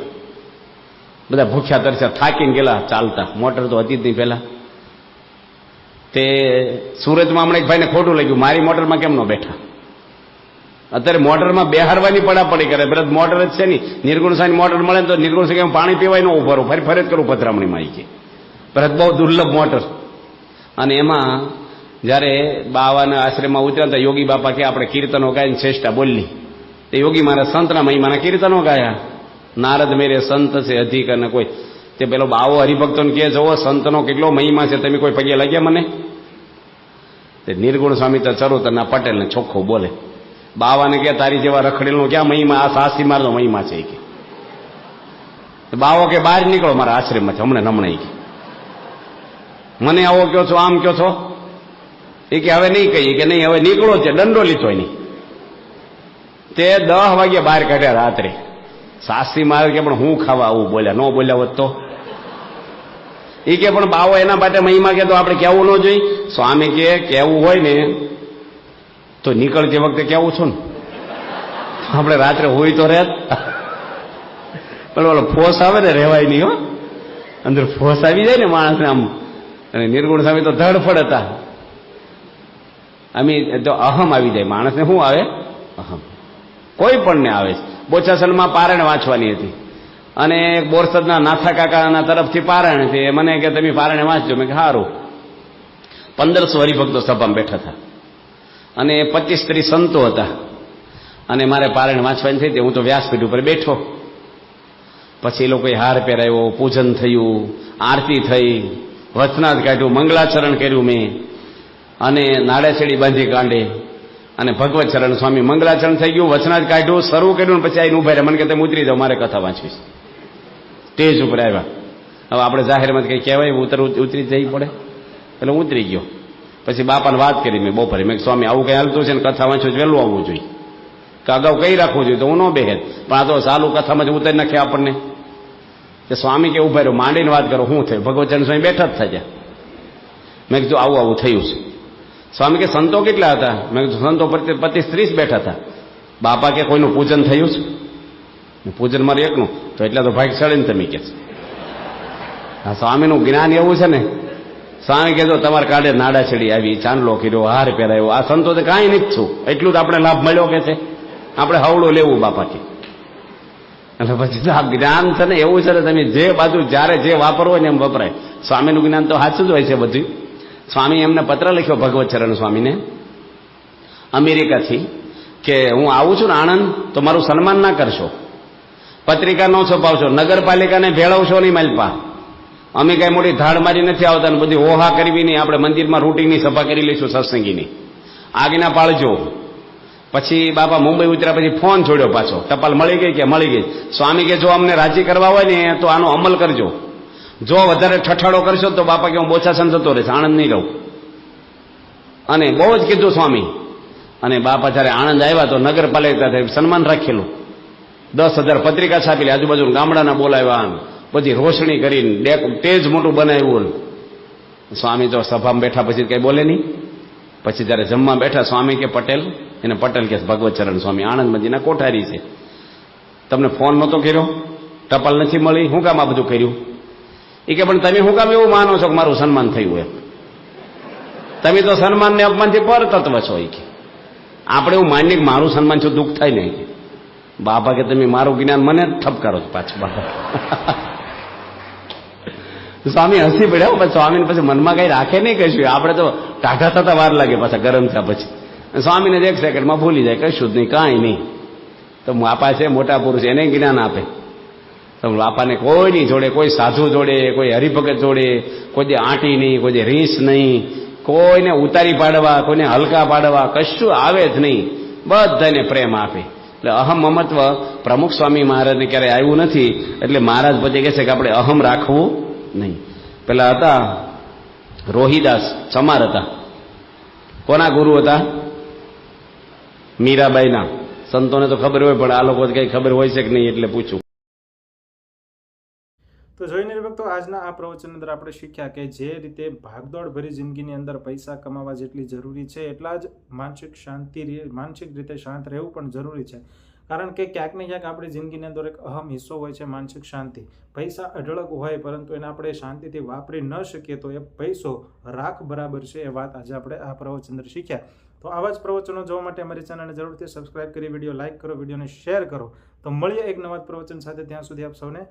બધા ભૂખ્યા તરસ્યા થાકીને ગયેલા ચાલતા. મોટર તો હતી જ નહીં પહેલા. તે સુરતમાં હમણાં એક ભાઈને ખોટું લાગ્યું, મારી મોટરમાં કેમ ન બેઠા. અત્યારે મોટરમાં બેહારવાની પડાપડી કરે, ભરત મોટર જ છે નહીં. નિર્ગુણ સ્વામી મોટર મળે તો નિર્ગુણ સ્વામી પાણી પીવાય ન ઉભરું, ફરી જ કરું પધરામણીમાં. કે ભરત બહુ દુર્લભ મોટર. અને એમાં જયારે બાવાના આશ્રમમાં ઉતર્યા તો યોગી બાપા કે આપણે કીર્તનો ગાઈને ચેષ્ટા બોલી. તે યોગી મારા સંતના મહિમાના કીર્તનો ગાયા. નારદ મેરે સંત છે અધિક અને કોઈ. તે પેલો બાવો હરિભક્તોને કે જવો સંતનો કેટલો મહિમા છે, તમે કોઈ પગે લાગ્યા મને? તે નિર્ગુણ સ્વામી તો ચરોતરના પટેલને ચોખ્ખો બોલે. બાવાને કે તારી જેવા રખડેલનો ક્યાં મહિમા, આ શાસ્ત્રી મારનો મહિમા છે કે. બાવો કે બહાર નીકળો મારા આશ્રમમાંથી હમણાં. મને આવો કયો છો, આમ કયો છો. એ કે હવે નહીં કહીએ, કે નહીં હવે નીકળો છે, દંડો લીધો નહીં. તે 10 વાગ્યા બહાર કાઢ્યા રાત્રે. શાસ્ત્રી મહારાજ કે પણ હું ખાવા આવું બોલ્યા, ન બોલ્યા હોત તો. એ કે પણ બાવો એના માટે મહિમા કે તો આપણે કહેવું ન જોઈએ. સ્વામી કે કહેવું હોય ને તો નીકળતી વખતે કેવું છું ને, આપણે રાત્રે હોય તો રહેત. પણ ઓલો ફોસ આવે ને રહેવાય નહીં હો, અંદર ફોસ આવી જાય ને માણસને આમ. અને નિર્ગુણ સ્વામી તો ધડફડ હતા. અમે તો અહમ આવી જાય માણસને. શું આવે? અહમ. કોઈ પણ ને આવે છે. બોચાસલમાં પારાયણ વાંચવાની હતી, અને બોરસદના નાથા કાકાના તરફથી પારાયણ હતી. મને કે તમે પારાયણ વાંચજો. મેં કે સારું. 1500 હરિભક્તો સભામાં બેઠા હતા અને 25-30 સંતો હતા અને મારે પારાયણ વાંચવાની થઈ હતી. હું તો વ્યાસપીઠ ઉપર બેઠો. પછી એ લોકોએ હાર પહેરાવ્યો, પૂજન થયું, આરતી થઈ, વચનાદ કાઢ્યું, મંગલાચરણ કર્યું મેં અને નાડાછેડી બાંધી કાંડે અને ભગવત ચરણ સ્વામી મંગલાચરણ થઈ ગયું, વચનાદ કાઢ્યું, શરૂ કર્યું ને પછી આવીને ઉભા રહ્યા. મને કે તમે ઉતરી જાઓ, મારે કથા વાંચવી છે. સ્ટેજ ઉપર આવ્યા. હવે આપણે જાહેરમાં કંઈ કહેવાય ઉતરી જઈ પડે એટલે ઉતરી ગયો. પછી બાપાને વાત કરી મેં બપોરે. મેં સ્વામી આવું કંઈ હાલતું છે ને કથા વાંચવું વહેલું આવવું જોઈએ કે અગાઉ કઈ રાખવું જોઈએ તો હું ન બેહેત, પણ આ તો ચાલુ કથામાં જ ઉતારી નાખે આપણને. કે સ્વામી કે ઉભા રહ્યો, માંડીને વાત કરો, શું થયું? ભગવચરણ સ્વામી બેઠા જ થયા. મેં કીધું આવું આવું થયું છે. સ્વામી કે સંતો કેટલા હતા? મેં કીધું સંતો 25-30 બેઠા હતા. બાપા કે કોઈનું પૂજન થયું છે? પૂજન મારે એકનું તો એટલા તો ભાગશાળી ને તમે કે છે. હા, સ્વામીનું જ્ઞાન એવું છે ને. સ્વામી કહેતો તમારે કાઢે નાડાછેડી આવી, ચાંદલો કર્યો, હાર પહેરાયો. આ સંતો તો કાંઈ નથી છું, એટલું તો આપણે લાભ મળ્યો કે છે. આપણે હવડું લેવું બાપા કે. એટલે પછી આ જ્ઞાન છે ને એવું છે ને, તમે જે બાજુ જ્યારે જે વાપરવો ને એમ વપરાય. સ્વામીનું જ્ઞાન તો સાચું જ હોય છે બધું. સ્વામી એમને પત્ર લખ્યો ભગવતચરણ સ્વામીને અમેરિકાથી કે હું આવું છું ને આણંદ તો મારું સન્માન ના કરશો, પત્રિકા ન છપાવશો, નગરપાલિકાને ભેળવશો નહીં માલપા. અમે કઈ મોટી ધાડ મારી નથી આવતા ને બધી ઓહા કરવી નહીં. આપણે મંદિરમાં રૂટિનની સભા કરી લઈશું સત્સંગીની, આજ્ઞા પાળજો. પછી બાપા મુંબઈ ઉતર્યા પછી ફોન છોડ્યો પાછો, ટપાલ મળી ગઈ કે મળી ગઈ. સ્વામી કે જો અમને રાજી કરવા હોય ને તો આનો અમલ કરજો, જો વધારે ઠઠાડો કરશો તો બાપા કે હું બોચાસન થતો રહેશે, આણંદ નહીં રહું. અને બહુ જ કીધું સ્વામી. અને બાપા જયારે આણંદ આવ્યા તો નગરપાલિકા સન્માન રાખેલું, 10,000 પત્રિકા છાપેલી, આજુબાજુ ગામડાના બોલાવ્યા, બધી રોશની કરીને તેજ મોટું બનાવ્યું. સ્વામી તો સભામાં બેઠા પછી કઈ બોલે નહીં. પછી જયારે જમવા બેઠા સ્વામી કે પટેલ, એને પટેલ કે ભગવતચરણ સ્વામી આણંદ મંદિરના કોઠારી છે, તમને ફોન નહોતો કર્યો, ટપાલ નથી મળી, હું કામ આ બધું કર્યું? એ કે પણ તમે હું કામ એવું માનો છો કે મારું સન્માન થયું? એમ તમે તો સન્માન ને અપમાનથી પર તત્વ છો. એ કે આપણે એવું માનીએ કે મારું સન્માન છો, દુઃખ થાય નહીં. બાપા કે તમે મારું જ્ઞાન મને ઠપકારો છો પાછું. બાપા સ્વામી હસી પડ્યા. પછી સ્વામીને પછી મનમાં કઈ રાખે નહીં કશું. આપણે તો ટાઢા થતા વાર લાગે પાછા ગરમ થયા પછી. સ્વામીને 1 સેકન્ડમાં ભૂલી જાય, કશું જ નહીં, કાંઈ નહીં. તો બાપા છે મોટા પુરુષ, એને જ્ઞાન આપે. તો બાપાને કોઈની જોડે, કોઈ સાધુ જોડે, કોઈ હરિભગત જોડે કોઈ દે આંટી નહીં, કોઈ દે રીસ નહીં, કોઈને ઉતારી પાડવા, કોઈને હલકા પાડવા કશું આવે જ નહીં. બધાને પ્રેમ આપે. એટલે અહમ મમત્વ પ્રમુખ સ્વામી મહારાજને ક્યારેય આવ્યું નથી. એટલે મહારાજ પછી કહે છે કે આપણે અહમ રાખવું નહીં. પેલા હતા રોહિદાસ ચમાર હતા. કોના ગુરુ હતા? મીરાબાઈના. સંતોને તો ખબર હોય, પણ આ લોકો કઈ ખબર હોય છે કે નહીં એટલે પૂછું. તો જોઈને ભક્તો આજના આ પ્રવચન અંદર આપણે શીખ્યા કે જે રીતે ભાગદોડ ભરી જિંદગીની અંદર પૈસા કમાવા જેટલી જરૂરી છે એટલા જ માનસિક રીતે શાંત રહેવું પણ જરૂરી છે. કારણ કે ક્યાંક ને ક્યાંક આપણી જિંદગીની અંદર એક અહમ હિસ્સો હોય છે માનસિક શાંતિ. પૈસા અઢળક હોય પરંતુ એને આપણે શાંતિથી વાપરી ન શકીએ તો એ પૈસો રાખ બરાબર છે. એ વાત આજે આપણે આ પ્રવચન અંદર શીખ્યા. તો આવા જ પ્રવચનો જોવા માટે અમારી ચેનલને જરૂરથી સબસ્ક્રાઇબ કરી, વિડીયો લાઇક કરો, વિડીયોને શેર કરો. તો મળીએ એક નવા પ્રવચન સાથે. ત્યાં સુધી આપ સૌને